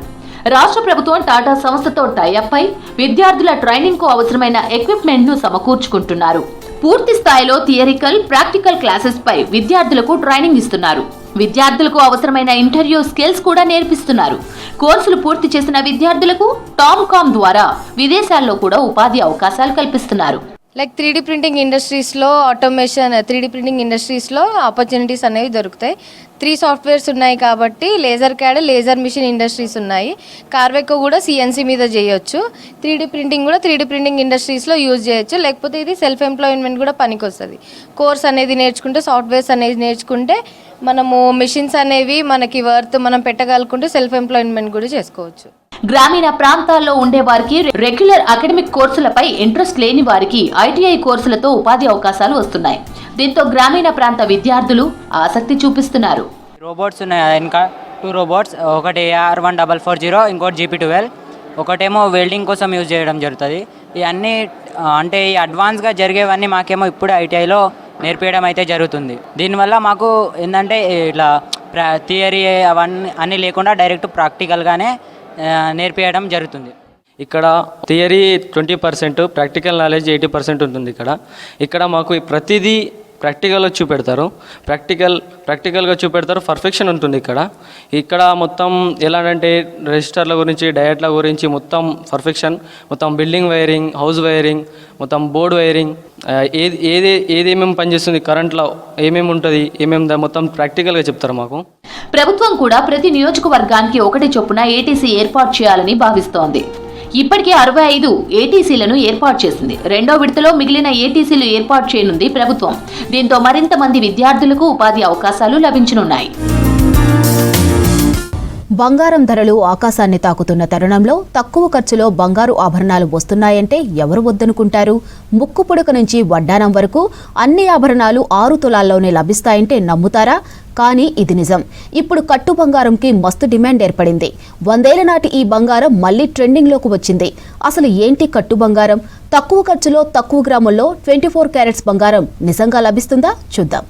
రాష్ట్ర ప్రభుత్వం టాటా సంస్థతో టైఅప్ అయి విద్యార్థుల ట్రైనింగ్ కు అవసరమైన ఎక్విప్మెంట్ ను సమకూర్చుకుంటున్నారు. పూర్తి స్థాయిలో థియరికల్, ప్రాక్టికల్ క్లాసెస్ పై విద్యార్థులకు ట్రైనింగ్ ఇస్తున్నారు. విద్యార్థులకు అవసరమైన ఇంటర్వ్యూ స్కిల్స్ కూడా నేర్పిస్తున్నారు. కోర్సులు పూర్తి చేసిన విద్యార్థులకు టామ్కామ్ ద్వారా విదేశాల్లో కూడా ఉపాధి అవకాశాలు కల్పిస్తున్నారు. లైక్ 3D ప్రింటింగ్ ఇండస్ట్రీస్లో ఆటోమేషన్ 3D ప్రింటింగ్ ఇండస్ట్రీస్లో ఆపర్చునిటీస్ అనేవి దొరుకుతాయి. 3 సాఫ్ట్వేర్స్ ఉన్నాయి కాబట్టి laser CAD, laser machine industries ఉన్నాయి. కార్వెకో కూడా CNC మీద చేయొచ్చు. 3D ప్రింటింగ్ కూడా 3D ప్రింటింగ్ ఇండస్ట్రీస్లో యూజ్ చేయొచ్చు. లేకపోతే ఇది సెల్ఫ్ ఎంప్లాయ్మెంట్ కూడా పనికి వస్తుంది. కోర్స్ అనేది నేర్చుకుంటే, సాఫ్ట్వేర్స్ అనేది నేర్చుకుంటే మనము మిషన్స్ అనేవి మనకి వర్త్ మనం పెట్టగలుగుకుంటే సెల్ఫ్ ఎంప్లాయ్మెంట్ కూడా చేసుకోవచ్చు. గ్రామీణ ప్రాంతాల్లో ఉండే వారికి రెగ్యులర్ అకాడమిక్ కోర్సులపై ఇంట్రెస్ట్ లేని వారికి ITI కోర్సులతో ఉపాధి అవకాశాలు వస్తున్నాయి. దీంతో గ్రామీణ ప్రాంత విద్యార్థులు ఆసక్తి చూపిస్తున్నారు. రోబోట్స్ ఉన్నాయి, ఇంకా 2 రోబోట్స్, ఒకటి AR1440, ఇంకోటి GP12, ఒకటేమో వెల్డింగ్ కోసం యూజ్ చేయడం జరుగుతుంది. ఇవన్నీ అంటే ఈ అడ్వాన్స్గా జరిగేవన్నీ మాకేమో ఇప్పుడు ITIలో నేర్పించడం అయితే జరుగుతుంది. దీనివల్ల మాకు ఏంటంటే ఇట్లా థియరీ అవన్నీ అన్నీ లేకుండా డైరెక్ట్ ప్రాక్టికల్గానే నేర్పించడం జరుగుతుంది. ఇక్కడ థియరీ 20%, ప్రాక్టికల్ నాలెడ్జ్ 80% ఉంటుంది. ఇక్కడ మాకు ప్రతిదీ ప్రాక్టికల్గా చూపెడతారు. ప్రాక్టికల్గా చూపెడతారు. పర్ఫెక్షన్ ఉంటుంది ఇక్కడ మొత్తం ఎలాంటి రెజిస్టర్ల గురించి, డయట్ల గురించి మొత్తం పర్ఫెక్షన్. మొత్తం బిల్డింగ్ వైరింగ్, హౌస్ వైరింగ్, మొత్తం బోర్డ్ వైరింగ్, ఏదేమేమి పనిచేస్తుంది, కరెంట్లో ఏమేమి ఉంటుంది, మొత్తం ప్రాక్టికల్గా చెప్తారు మాకు. ప్రభుత్వం కూడా ప్రతి నియోజకవర్గానికి 1 చొప్పున ATC ఏర్పాటు చేయాలని భావిస్తోంది. ఇప్పటికే 65 ATCలను ఏర్పాటు చేసింది. 2వ విడతలో మిగిలిన ATCలు ఏర్పాటు చేయనుంది ప్రభుత్వం. దీంతో మరింత మంది విద్యార్థులకు ఉపాధి అవకాశాలు లభించనున్నాయి. బంగారం ధరలు ఆకాశాన్ని తాకుతున్న తరుణంలో తక్కువ ఖర్చులో బంగారు ఆభరణాలు వస్తున్నాయంటే ఎవరు వద్దనుకుంటారు? ముక్కు పుడక నుంచి వడ్డానం వరకు అన్ని ఆభరణాలు 6 తులాల్లోనే లభిస్తాయంటే నమ్ముతారా? కానీ ఇది నిజం. ఇప్పుడు కట్టు బంగారంకి మస్తు డిమాండ్ ఏర్పడింది. 100 ఏళ్ల నాటి ఈ బంగారం మళ్లీ ట్రెండింగ్లోకి వచ్చింది. అసలు ఏంటి కట్టు బంగారం? తక్కువ ఖర్చులో తక్కువ గ్రాముల్లో 24 క్యారెట్స్ బంగారం నిజంగా లభిస్తుందా? చూద్దాం.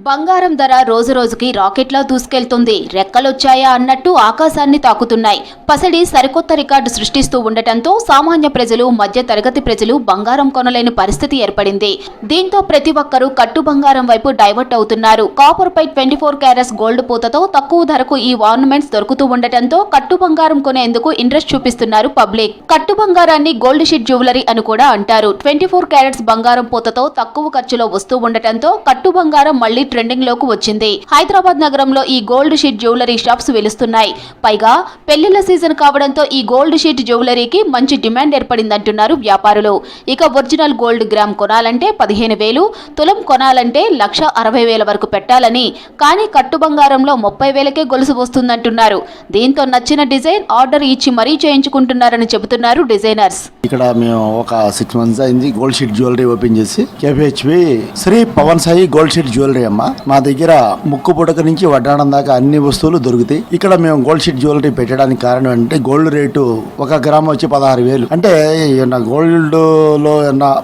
బంగారం ధర రోజు రోజుకి రాకెట్లా దూసుకెళ్తుంది. రెక్కలొచ్చాయా అన్నట్టు ఆకాశాన్ని తాకుతున్నాయి. పసిడి సరికొత్త రికార్డు సృష్టిస్తూ ఉండటంతో సామాన్య ప్రజలు, మధ్య తరగతి ప్రజలు బంగారం కొనలేని పరిస్థితి ఏర్పడింది. దీంతో ప్రతి ఒక్కరూ కట్టు బంగారం వైపు డైవర్ట్ అవుతున్నారు. కాపర్ పై 24 క్యారెట్స్ గోల్డ్ పూతతో తక్కువ ధరకు ఈ ఆర్నమెంట్స్ దొరుకుతూ ఉండటంతో కట్టు బంగారం కొనేందుకు ఇంట్రెస్ట్ చూపిస్తున్నారు పబ్లిక్. కట్టు బంగారాన్ని గోల్డ్ షీట్ జ్యువెలరీ అని కూడా అంటారు. 24 క్యారెట్స్ బంగారం పూతతో తక్కువ ఖర్చులో వస్తూ ఉండటంతో కట్టు బంగారం మళ్లీ ట్రెండింగ్ లోకి వచ్చింది. హైదరాబాద్ నగరంలో ఈ గోల్డ్ షీట్ జ్యువెలరీ షాప్స్ వెలుస్తున్నాయి. పైగా పెళ్లిళ్ల సీజన్ కావడంతో ఈ గోల్డ్ షీట్ జ్యువెలరీకి మంచి డిమాండ్ ఏర్పడిందంటున్నారు వ్యాపారులు. ఇక ఒరిజినల్ గోల్డ్ గ్రామ్ కొనాలంటే 15,000, తులం కొనాలంటే 1,60,000 వరకు పెట్టాలని, కానీ కట్టు బంగారంలో 30,000కే గొలుసు వస్తుందంటున్నారు. దీంతో నచ్చిన డిజైన్ ఆర్డర్ ఇచ్చి మరీ చేయించుకుంటున్నారని చెబుతున్నారు డిజైనర్స్. ఇక్కడ మేము ఒక 6 months అయింది గోల్డ్ షీట్ జ్యువెలరీ ఓపెన్ చేసి. KPHP Shri Pavan Sai gold sheet jewellery అమ్మ. మా దగ్గర ముక్కు పుడక నుంచి వడ్డాణం దాకా అన్ని వస్తువులు దొరుకుతాయి. ఇక్కడ మేము గోల్డ్ షీట్ జ్యువెలరీ పెట్టడానికి కారణం అంటే గోల్డ్ రేటు 1 గ్రామ్ వచ్చి 16,000. అంటే గోల్డ్ లో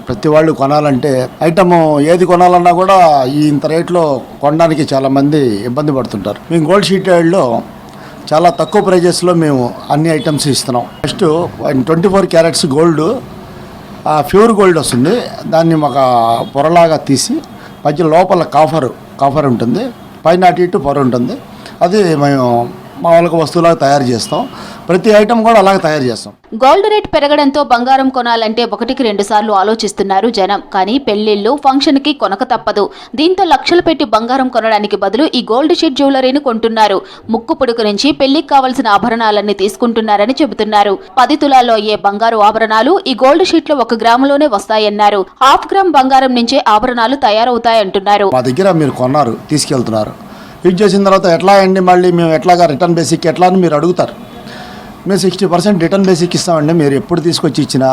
ప్రతి వాళ్ళు కొనాలంటే ఐటమ్ ఏది కొనాలన్నా కూడా ఇంత రేట్లో కొనడానికి చాలా మంది ఇబ్బంది పడుతుంటారు. మేము గోల్డ్ షీట్ లో చాలా తక్కువ ప్రైజెస్లో మేము అన్ని ఐటమ్స్ ఇస్తున్నాం. First 24 carats gold, pure gold వస్తుంది. దాన్ని ఒక పొరలాగా తీసి మధ్య లోపల కాఫర్ ఉంటుంది, పైన అటు ఇటు పొర ఉంటుంది. అది మేము మామూలుగా వస్తువులాగా తయారు చేస్తాం. ప్రతి ఐటమ్ కూడా అలాగే తయారు చేస్తాం. గోల్డ్ రేట్ పెరగడంతో బంగారం కొనాలంటే 1-2 సార్లు ఆలోచిస్తున్నారు జనం. కానీ పెళ్లిళ్లు, ఫంక్షన్ కి కొనక తప్పదు. దీంతో లక్షలు పెట్టి బంగారం కొనడానికి బదులు ఈ గోల్డ్ షీట్ జ్యువెలరీని కొంటున్నారు. ముక్కు పుడుకు నుంచి పెళ్లికి కావాల్సిన ఆభరణాలన్నీ తీసుకుంటున్నారని చెబుతున్నారు. 10 తులాల్లో అయ్యే బంగారు ఆభరణాలు ఈ గోల్డ్ షీట్ లో 1 గ్రాములోనే వస్తాయన్నారు. 1/2 గ్రామ్ బంగారం నుంచే ఆభరణాలు తయారవుతాయంటున్నారు. మా దగ్గర మీరు కొన్నారు, తీసుకెళ్తున్నారు, యూజ్ చేసిన తర్వాత ఎట్లా అండి మళ్ళీ మేము ఎట్లాగా రిటర్న్ బేసిక్ ఎట్లా అని మీరు అడుగుతారు. మేము 60% రిటర్న్ బేసిక్ ఇస్తామండి. మీరు ఎప్పుడు తీసుకొచ్చి ఇచ్చినా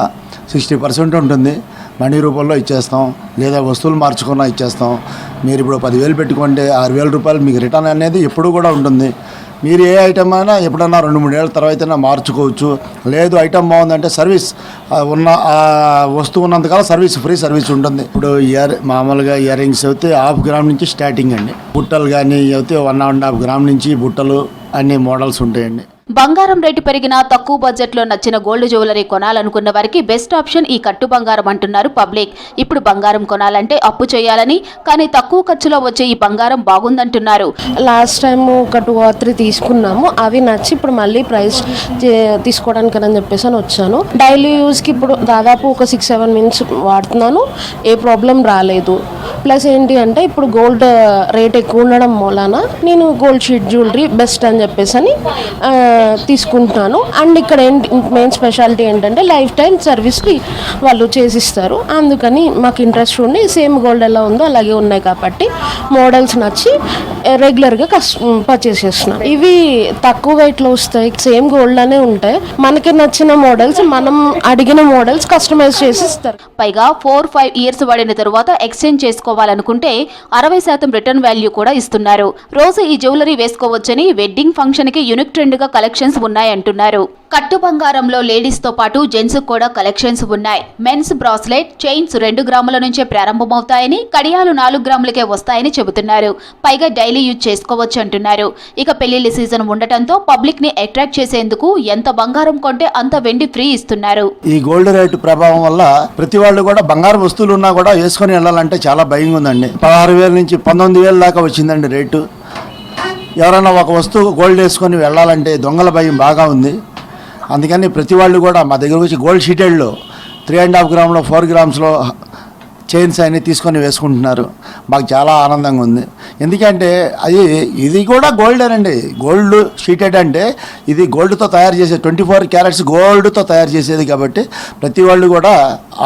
60% ఉంటుంది. మనీ రూపంలో ఇచ్చేస్తాం, లేదా వస్తువులు మార్చుకున్నా ఇచ్చేస్తాం. మీరు ఇప్పుడు 10,000 పెట్టుకోండి, 6,000 రూపాయలు మీకు రిటర్న్ అనేది ఎప్పుడు కూడా ఉంటుంది. మీరు ఏ ఐటమ్ అయినా ఎప్పుడన్నా 2-3 ఏళ్ళ తర్వాత మార్చుకోవచ్చు. లేదు ఐటమ్ బాగుందంటే సర్వీస్ ఉన్న వస్తువు ఉన్నంతకాలం ఫ్రీ సర్వీస్ ఉంటుంది. ఇప్పుడు మామూలుగా ఇయర్ రింగ్స్ అయితే 1/2 గ్రామ్ నుంచి స్టార్టింగ్ అండి. బుట్టలు కానీ అయితే 1.5 గ్రామ్ నుంచి బుట్టలు అన్ని మోడల్స్ ఉంటాయండి. బంగారం రేటు పెరిగినా తక్కువ బడ్జెట్లో నచ్చిన గోల్డ్ జ్యువెలరీ కొనాలనుకున్న వారికి బెస్ట్ ఆప్షన్ ఈ కట్టు బంగారం అంటున్నారు పబ్లిక్. ఇప్పుడు బంగారం కొనాలంటే అప్పు చేయాలని, కానీ తక్కువ ఖర్చులో వచ్చే ఈ బంగారం బాగుందంటున్నారు. లాస్ట్ టైం ఒక 2 or 3 తీసుకున్నాము, అవి నచ్చి ఇప్పుడు మళ్ళీ ప్రైస్ తీసుకోవడానికి అని చెప్పేసి అని వచ్చాను. డైలీ యూస్కి ఇప్పుడు దాదాపు ఒక 6-7 మంత్స్ వాడుతున్నాను, ఏ ప్రాబ్లం రాలేదు. ప్లస్ ఏంటి అంటే ఇప్పుడు గోల్డ్ రేట్ ఎక్కువ ఉండడం మూలాన నేను గోల్డ్ షీట్ జ్యువెలరీ బెస్ట్ అని చెప్పేసి అని తీసుకుంటున్నాను. అండ్ ఇక్కడ మెయిన్ స్పెషాలిటీ ఏంటంటే లైఫ్ టైం సర్వీస్కి వాళ్ళు చేసిస్తారు. అందుకని మాకు ఇంట్రెస్ట్ ఉండి సేమ్ గోల్డ్ ఎలా ఉందో అలాగే ఉన్నాయి కాబట్టి మోడల్స్ నచ్చి రెగ్యులర్గా పర్చేస్ చేస్తున్నాను. ఇవి తక్కువ వెయిట్లో వస్తాయి, సేమ్ గోల్డ్ అనే ఉంటాయి. మనకి నచ్చిన మోడల్స్ మనం అడిగిన మోడల్స్ కస్టమైజ్ చేసి ఇస్తారు. పైగా 4-5 ఇయర్స్ వాడిన తరువాత ఎక్స్చేంజ్ చేసుకోవాలనుకుంటే 60% రిటర్న్ వాల్యూ కూడా ఇస్తున్నారు. రోజు ఈ జ్యువెలరీ వేసుకోవచ్చని వెడ్డింగ్ ఫంక్షన్ కి యూనిక్ ట్రెండ్ గా కలెక్షన్స్ ఉన్నాయంటున్నారు. కట్టు బంగారంలో లేడీస్ తో పాటు జెంట్స్ కూడా కలెక్షన్స్ ఉన్నాయి. మెన్స్ బ్రాస్లెట్, చైన్స్ 2 గ్రాముల నుంచే ప్రారంభమవుతాయని, కడియాలు 4 గ్రాములకే వస్తాయని చెబుతున్నారు. పైగా డైలీ యూజ్ చేసుకోవచ్చు అంటున్నారు. ఇక పెళ్లిళ్ల సీజన్ ఉండటంతో పబ్లిక్ ని అట్రాక్ట్ చేసేందుకు ఎంత బంగారం కొంటే అంత వెండి ఫ్రీ ఇస్తున్నారు. ఈ గోల్డ్ రేటు ప్రభావం వల్ల ప్రతి వాళ్ళు కూడా బంగారు వస్తువులు ఉన్నా కూడా వేసుకొని వెళ్ళాలంటే చాలా భయంగా ఉందండి. 16,000 నుంచి 19,000 దాకా వచ్చిందండి రేటు. ఎవరైనా ఒక వస్తువు గోల్డ్ వేసుకొని వెళ్ళాలంటే దొంగల భయం బాగా ఉంది. అందుకని ప్రతి వాళ్ళు కూడా మా దగ్గర వచ్చి గోల్డ్ షీటెడ్లో 3.5 గ్రామ్లో 4 గ్రామ్స్లో చైన్స్ అన్నీ తీసుకొని వేసుకుంటున్నారు. మాకు చాలా ఆనందంగా ఉంది. ఎందుకంటే ఇది కూడా గోల్డేనండి. గోల్డ్ షీటెడ్ అంటే ఇది గోల్డ్తో తయారు చేసే 24 క్యారెట్స్ గోల్డ్తో తయారు చేసేది కాబట్టి ప్రతి వాళ్ళు కూడా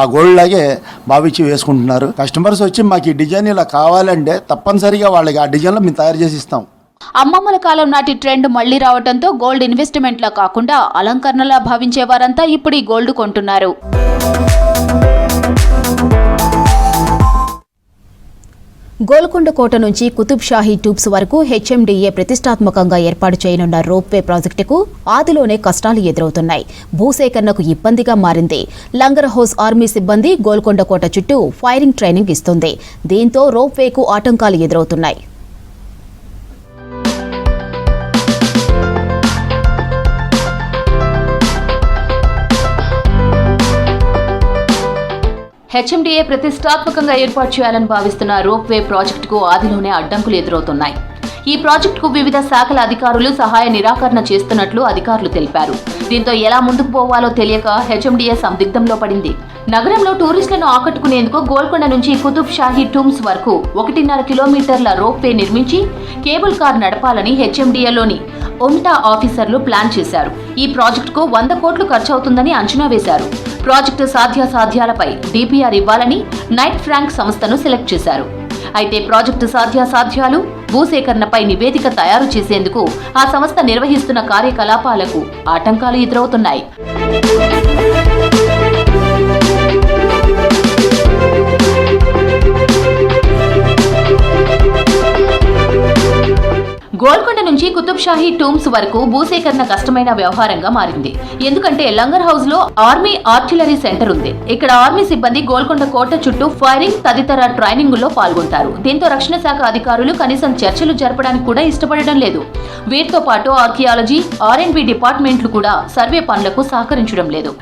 ఆ గోల్డ్ లాగే భావించి వేసుకుంటున్నారు. కస్టమర్స్ వచ్చి మాకు ఈ డిజైన్ ఇలా కావాలంటే తప్పనిసరిగా వాళ్ళకి ఆ డిజైన్లో మేము తయారు చేసి ఇస్తాం. అమ్మమ్మల కాలం నాటి ట్రెండ్ మళ్లీ రావడంతో గోల్డ్ ఇన్వెస్ట్మెంట్లా కాకుండా అలంకరణలా భావించే వారంతా ఇప్పుడు ఈ గోల్డ్ కొంటున్నారు. గోల్కొండ కోట నుంచి కుతుబ్ షాహీ ట్యూబ్స్ వరకు హెచ్ఎండిఏ ప్రతిష్టాత్మకంగా ఏర్పాటు చేయనున్న రోప్వే ప్రాజెక్టుకు ఆదిలోనే కష్టాలు ఎదురవుతున్నాయి. భూసేకరణకు ఇబ్బందిగా మారింది. లంగర్ హౌస్ ఆర్మీ సిబ్బంది గోల్కొండ కోట చుట్టూ ఫైరింగ్ ట్రైనింగ్ ఇస్తుంది. దీంతో రోప్వేకు ఆటంకాలు ఎదురవుతున్నాయి. హెచ్ఎండిఏ ప్రతిష్టాత్మకంగా ఏర్పాటు చేయాలని భావిస్తున్న రోప్వే ప్రాజెక్టుకు ఆదిలోనే అడ్డంకులు ఎదురవుతున్నాయి. ఈ ప్రాజెక్టుకు వివిధ శాఖల అధికారులు సహాయ నిరాకరణ చేస్తున్నట్లు అధికారులు తెలిపారు. దీంతో ఎలా ముందుకు పోవాలో తెలియక హెచ్ఎండిఏ సందిగ్ధంలో పడింది. నగరంలో టూరిస్టులను ఆకట్టుకునేందుకు గోల్కొండ నుంచి కుతుబ్ షాహీ టూమ్స్ వరకు 1.5 కిలోమీటర్ల రోప్వే నిర్మించి కేబుల్ కార్ నడపాలని హెచ్ఎండిఏలోని ఒమ్టా ఆఫీసర్లు ప్లాన్ చేశారు. ఈ ప్రాజెక్టుకు 100 కోట్లు ఖర్చవుతుందని అంచనా వేశారు. ప్రాజెక్టు సాధ్యాసాధ్యాలపై డిపిఆర్ ఇవ్వాలని నైట్ ఫ్రాంక్ సంస్థను సెలెక్ట్ చేశారు. అయితే ప్రాజెక్టు సాధ్యాసాధ్యాలు, భూసేకరణపై నివేదిక తయారు చేసేందుకు ఆ సంస్థ నిర్వహిస్తున్న కార్యకలాపాలకు ఆటంకాలు ఎదురవుతున్నాయి. గోల్కొండ నుంచి కుతుబ్ షాహీ టూమ్స్ వరకు భూసేకరణ కష్టమైన వ్యవహారంగా మారింది. ఎందుకంటే లంగర్ హౌస్ లో ఆర్మీ ఆర్టిలరీ సెంటర్ ఉంది. ఇక్కడ ఆర్మీ సిబ్బంది గోల్కొండ కోట చుట్టూ ఫైరింగ్ తదితర ట్రైనింగ్ లో పాల్గొంటారు. దీంతో రక్షణ శాఖ అధికారులు కనీసం చర్చలు జరపడానికి కూడా ఇష్టపడడం లేదు. వీటితో పాటు ఆర్కియాలజీ, R&B డిపార్ట్మెంట్లు కూడా సర్వే పనులకు సహకరించడం లేదు.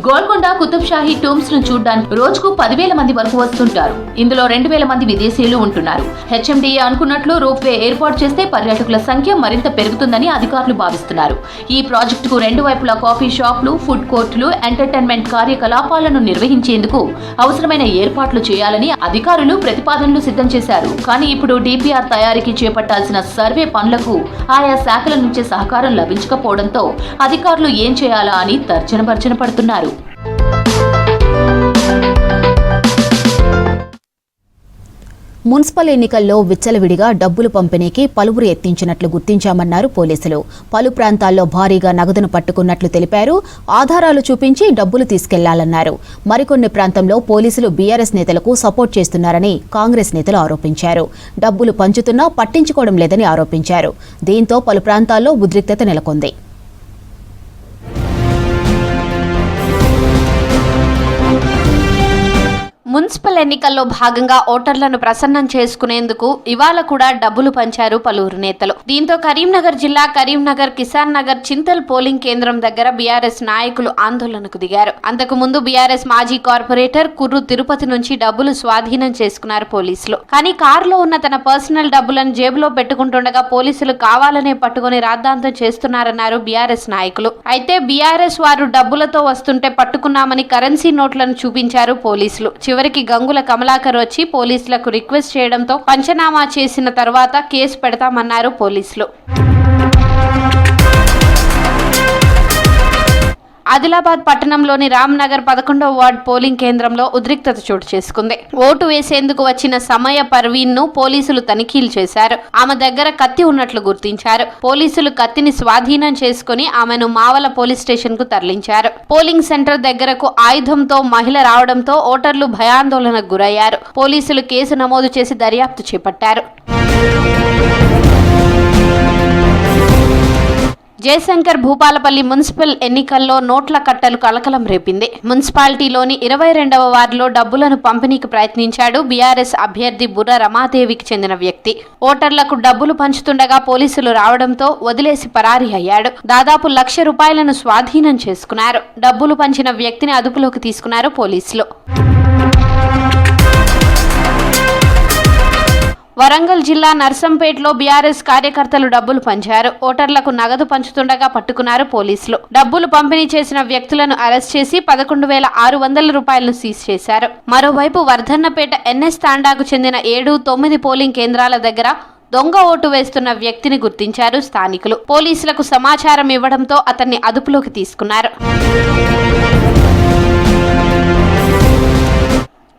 గోల్కొండ కుతుబ్ షాహీ టూమ్స్ ను చూడడానికి రోజుకు 10,000 మంది వరకు వస్తుంటారు. ఇందులో 2,000 మంది విదేశీయులు ఉంటున్నారు. హెచ్ఎండిఏ అనుకున్నట్లు రోప్వే ఏర్పాటు చేస్తే పర్యాటకుల సంఖ్య మరింత పెరుగుతుందని అధికారులు భావిస్తున్నారు. ఈ ప్రాజెక్టుకు 2 వైపులా కాఫీ షాపులు, ఫుడ్ కోర్టులు, ఎంటర్టైన్మెంట్ కార్యకలాపాలను నిర్వహించేందుకు అవసరమైన ఏర్పాట్లు చేయాలని అధికారులు ప్రతిపాదనలు సిద్ధం చేశారు. కానీ ఇప్పుడు డిపిఆర్ తయారీకి చేపట్టాల్సిన సర్వే పనులకు ఆయా శాఖల నుంచి సహకారం లభించకపోవడంతో అధికారులు ఏం చేయాలా అని తర్జన పడుతున్నారు. మున్సిపల్ ఎన్నికల్లో విచ్చలవిడిగా డబ్బులు పంపిణీకి పలువురు ఎత్తించినట్లు గుర్తించామన్నారు పోలీసులు. పలు ప్రాంతాల్లో భారీగా నగదును పట్టుకున్నట్లు తెలిపారు. ఆధారాలు చూపించి డబ్బులు తీసుకెళ్లాలన్నారు. మరికొన్ని ప్రాంతంలో పోలీసులు బీఆర్ఎస్ నేతలకు సపోర్ట్ చేస్తున్నారని కాంగ్రెస్ నేతలు ఆరోపించారు. డబ్బులు పంచుతున్నా పట్టించుకోవడం లేదని ఆరోపించారు. దీంతో పలు ప్రాంతాల్లో ఉద్రిక్తత నెలకొంది. మున్సిపల్ ఎన్నికల్లో భాగంగా ఓటర్లను ప్రసన్నం చేసుకునేందుకు ఇవాళ కూడా డబ్బులు పంచారు పలువురు నేతలు. దీంతో కరీంనగర్ జిల్లా కరీంనగర్ కిసాన్ నగర్ చింతల్ పోలింగ్ కేంద్రం దగ్గర బీఆర్ఎస్ నాయకులు ఆందోళనకు దిగారు. అంతకు ముందు బీఆర్ఎస్ మాజీ కార్పొరేటర్ కుర్రు తిరుపతి నుంచి డబ్బులు స్వాధీనం చేసుకున్నారు పోలీసులు. కానీ కారులో ఉన్న తన పర్సనల్ డబ్బులను జేబులో పెట్టుకుంటుండగా పోలీసులు కావాలనే పట్టుకుని రాద్ధాంతం చేస్తున్నారన్నారు బీఆర్ఎస్ నాయకులు. అయితే బీఆర్ఎస్ వారు డబ్బులతో వస్తుంటే పట్టుకున్నామని కరెన్సీ నోట్లను చూపించారు పోలీసులు. చివరికి గంగుల కమలాకర్ వచ్చి పోలీసులకు రిక్వెస్ట్ చేయడంతో పంచనామా చేసిన తర్వాత కేసు పెడతామన్నారు పోలీసులు. ఆదిలాబాద్ పట్టణంలోని రామ్నగర్ 11వ వార్డు పోలింగ్ కేంద్రంలో ఉద్రిక్తత చోటు చేసుకుంది. ఓటు వేసేందుకు వచ్చిన సమయ పర్వీన్ ను పోలీసులు తనిఖీలు చేశారు. ఆమె దగ్గర కత్తి ఉన్నట్లు గుర్తించారు. పోలీసులు కత్తిని స్వాధీనం చేసుకుని ఆమెను మావల పోలీస్ స్టేషన్ కు తరలించారు. పోలింగ్ సెంటర్ దగ్గరకు ఆయుధంతో మహిళ రావడంతో ఓటర్లు భయాందోళనకు గురయ్యారు. పోలీసులు కేసు నమోదు చేసి దర్యాప్తు చేపట్టారు. జయశంకర్ భూపాలపల్లి మున్సిపల్ ఎన్నికల్లో నోట్ల కట్టలు కలకలం రేపింది. మున్సిపాలిటీలోని 22వ వార్డులో డబ్బులను పంపిణీకి ప్రయత్నించాడు బీఆర్ఎస్ అభ్యర్థి బుర్ర రమాదేవికి చెందిన వ్యక్తి. ఓటర్లకు డబ్బులు పంచుతుండగా పోలీసులు రావడంతో వదిలేసి పరారీ అయ్యాడు. దాదాపు ₹1,00,000 స్వాధీనం చేసుకున్నారు. డబ్బులు పంచిన వ్యక్తిని అదుపులోకి తీసుకున్నారు పోలీసులు. వరంగల్ జిల్లా నర్సంపేటలో బీఆర్ఎస్ కార్యకర్తలు డబ్బులు పంచారు. ఓటర్లకు నగదు పంచుతుండగా పట్టుకున్నారు పోలీసులు. డబ్బులు పంపిణీ చేసిన వ్యక్తులను అరెస్ట్ చేసి ₹11,600 సీజ్ చేశారు. మరోవైపు వర్ధన్నపేట ఎన్ఎస్ తాండాకు చెందిన 7-9 పోలింగ్ కేంద్రాల దగ్గర దొంగ ఓటు వేస్తున్న వ్యక్తిని గుర్తించారు స్థానికులు. పోలీసులకు సమాచారం ఇవ్వడంతో అతన్ని అదుపులోకి తీసుకున్నారు.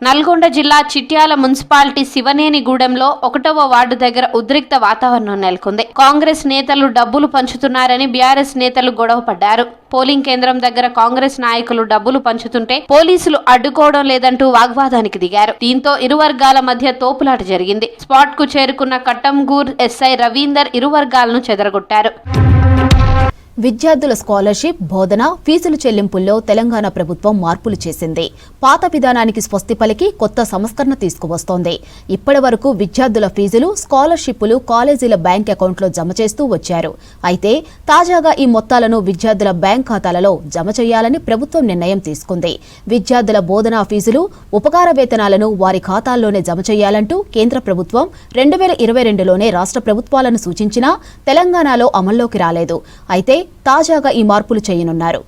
నల్గొండ జిల్లా చిట్యాల మున్సిపాలిటీ శివనేనిగూడెంలో 1వ వార్డు దగ్గర ఉద్రిక్త వాతావరణం నెలకొంది. కాంగ్రెస్ నేతలు డబ్బులు పంచుతున్నారని బీఆర్ఎస్ నేతలు గొడవ పడ్డారు. పోలింగ్ కేంద్రం దగ్గర కాంగ్రెస్ నాయకులు డబ్బులు పంచుతుంటే పోలీసులు అడ్డుకోవడం లేదంటూ వాగ్వాదానికి దిగారు. దీంతో ఇరు వర్గాల మధ్య తోపులాట జరిగింది. స్పాట్ కు చేరుకున్న కట్టంగూర్ ఎస్ఐ రవీందర్ ఇరు వర్గాలను చెదరగొట్టారు. విద్యార్థుల స్కాలర్షిప్, బోధన, ఫీజుల చెల్లింపుల్లో తెలంగాణ ప్రభుత్వం మార్పులు చేసింది. పాత విధానానికి స్వస్తి పలికి కొత్త సంస్కరణ తీసుకువస్తోంది. ఇప్పటి వరకు విద్యార్థుల ఫీజులు, స్కాలర్షిప్లు కాలేజీల బ్యాంక్ అకౌంట్లో జమ చేస్తూ వచ్చారు. అయితే తాజాగా ఈ మొత్తాలను విద్యార్థుల బ్యాంక్ ఖాతాలలో జమ చేయాలని ప్రభుత్వం నిర్ణయం తీసుకుంది. విద్యార్థుల బోధనా ఫీజులు, ఉపకార వేతనాలను వారి ఖాతాల్లోనే జమ చేయాలంటూ కేంద్ర ప్రభుత్వం 2022లోనే రాష్ట్ర ప్రభుత్వాలను సూచించినా తెలంగాణలో అమల్లోకి రాలేదు. అయితే తాజాగా ఈ మార్పులు చేయనున్నారు.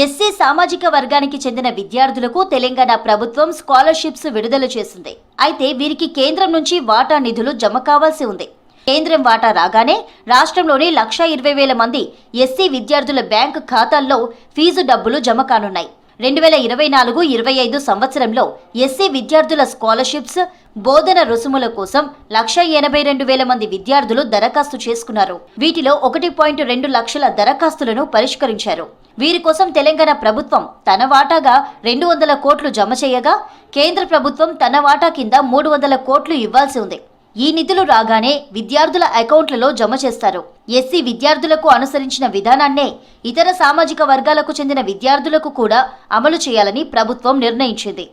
ఎస్సీ సామాజిక వర్గానికి చెందిన విద్యార్థులకు తెలంగాణ ప్రభుత్వం స్కాలర్షిప్స్ విడుదల చేసింది. అయితే వీరికి కేంద్రం నుంచి వాటా నిధులు జమ కావాల్సి ఉంది. కేంద్రం వాటా రాగానే రాష్ట్రంలోని 1,20,000 మంది ఎస్సీ విద్యార్థుల బ్యాంకు ఖాతాల్లో ఫీజు డబ్బులు జమ కానున్నాయి. 2024-25 సంవత్సరంలో ఎస్సీ విద్యార్థుల స్కాలర్షిప్స్, బోధన రుసుముల కోసం 1,82,000 మంది విద్యార్థులు దరఖాస్తు చేసుకున్నారు. వీటిలో 1.2 లక్షల దరఖాస్తులను పరిష్కరించారు. వీరి కోసం తెలంగాణ ప్రభుత్వం తన వాటాగా 200 కోట్లు జమ చేయగా కేంద్ర ప్రభుత్వం తన వాటా కింద 300 కోట్లు ఇవ్వాల్సి ఉంది. ఈ నిధులు రాగానే విద్యార్థుల అకౌంట్లలో జమ చేస్తారు. ఎస్సీ విద్యార్థులకు అనుసరించిన విధానాన్నే ఇతర సామాజిక వర్గాలకు చెందిన విద్యార్థులకు కూడా అమలు చేయాలని ప్రభుత్వం నిర్ణయించింది.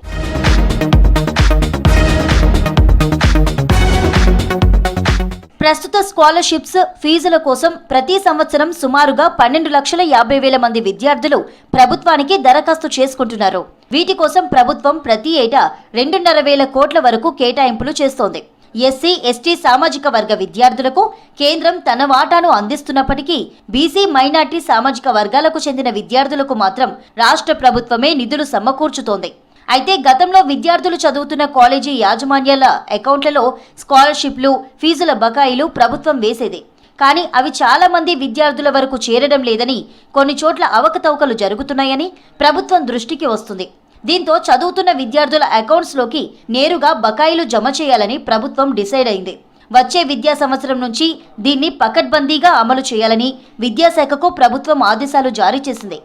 ప్రస్తుత స్కాలర్షిప్స్, ఫీజుల కోసం ప్రతి సంవత్సరం సుమారుగా 12,50,000 మంది విద్యార్థులు ప్రభుత్వానికి దరఖాస్తు చేసుకుంటున్నారు. వీటి కోసం ప్రభుత్వం ప్రతి ఏటా 2,500 కోట్ల వరకు కేటాయింపులు చేస్తోంది. ఎస్సీ, ఎస్టీ సామాజిక వర్గ విద్యార్థులకు కేంద్రం తన వాటాను అందిస్తున్నప్పటికీ బీసీ, మైనార్టీ సామాజిక వర్గాలకు చెందిన విద్యార్థులకు మాత్రం రాష్ట్ర ప్రభుత్వమే నిధులు సమకూర్చుతోంది. అయితే గతంలో విద్యార్థులు చదువుతున్న కాలేజీ యాజమాన్యాల అకౌంట్లలో స్కాలర్షిప్లు, ఫీజుల బకాయిలు ప్రభుత్వం వేసేది. కానీ అవి చాలా మంది విద్యార్థుల వరకు చేరడం లేదని, కొన్ని చోట్ల అవకతవకలు జరుగుతున్నాయని ప్రభుత్వం దృష్టికి వస్తుంది. దీంతో చదువుతున్న విద్యార్థుల అకౌంట్స్లోకి నేరుగా బకాయిలు జమ చేయాలని ప్రభుత్వం డిసైడ్ అయింది. వచ్చే విద్యా సంవత్సరం నుంచి దీన్ని పకడ్బందీగా అమలు చేయాలని విద్యాశాఖకు ప్రభుత్వం ఆదేశాలు జారీ చేసింది.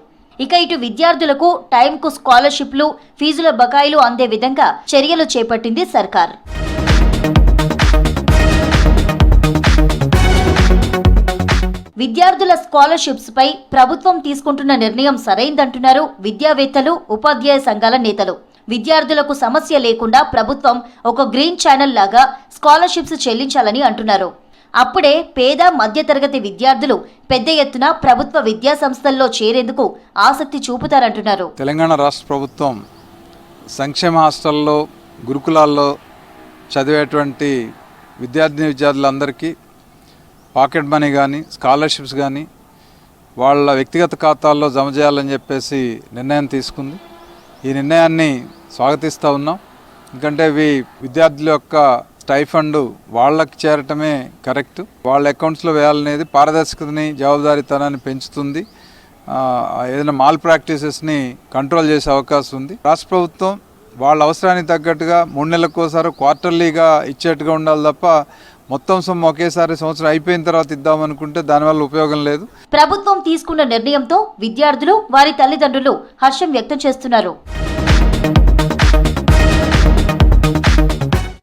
ఇక ఇటు విద్యార్థులకు టైంకు స్కాలర్షిప్లు, ఫీజుల బకాయిలు అందే విధంగా చర్యలు చేపట్టింది సర్కార్. విద్యార్థుల స్కాలర్షిప్స్ పై ప్రభుత్వం తీసుకుంటున్న నిర్ణయం సరైందంటున్నారు విద్యావేత్తలు, ఉపాధ్యాయ సంఘాల నేతలు. విద్యార్థులకు సమస్య లేకుండా ప్రభుత్వం ఒక గ్రీన్ ఛానల్ లాగా స్కాలర్షిప్స్ చెల్లించాలని అంటున్నారు. అప్పుడే పేద మధ్యతరగతి విద్యార్థులు పెద్ద ఎత్తున ప్రభుత్వ విద్యా సంస్థల్లో చేరేందుకు ఆసక్తి చూపుతారంటున్నారు. తెలంగాణ రాష్ట్ర ప్రభుత్వం సంక్షేమ హాస్టల్లో, గురుకులాల్లో చదివేటువంటి విద్యార్థులందరికీ పాకెట్ మనీ కానీ, స్కాలర్షిప్స్ కానీ వాళ్ళ వ్యక్తిగత ఖాతాల్లో జమ చేయాలని చెప్పేసి నిర్ణయం తీసుకుంది. ఈ నిర్ణయాన్ని స్వాగతిస్తూ ఉన్నాం. ఎందుకంటే ఇవి విద్యార్థుల యొక్క స్టైఫండ్ వాళ్ళకి చేరటమే కరెక్ట్. వాళ్ళ అకౌంట్స్లో వేయాలనేది పారదర్శకతని, జవాబుదారీతనాన్ని పెంచుతుంది. ఏదైనా మాల్ ప్రాక్టీసెస్ని కంట్రోల్ చేసే అవకాశం ఉంది. రాష్ట్ర ప్రభుత్వం వాళ్ళ అవసరానికి తగ్గట్టుగా 3 నెలలకోసారి క్వార్టర్లీగా ఇచ్చేట్టుగా ఉండాలి తప్ప మొత్తం సొమ్ము ఒకేసారి సంవత్సరం అయిపోయిన తర్వాత ఇద్దామనుకుంటే దానివల్ల ఉపయోగం లేదు. ప్రభుత్వం తీసుకున్న నిర్ణయంతో విద్యార్థులు, వారి తల్లిదండ్రులు హర్షం వ్యక్తం చేస్తున్నారు.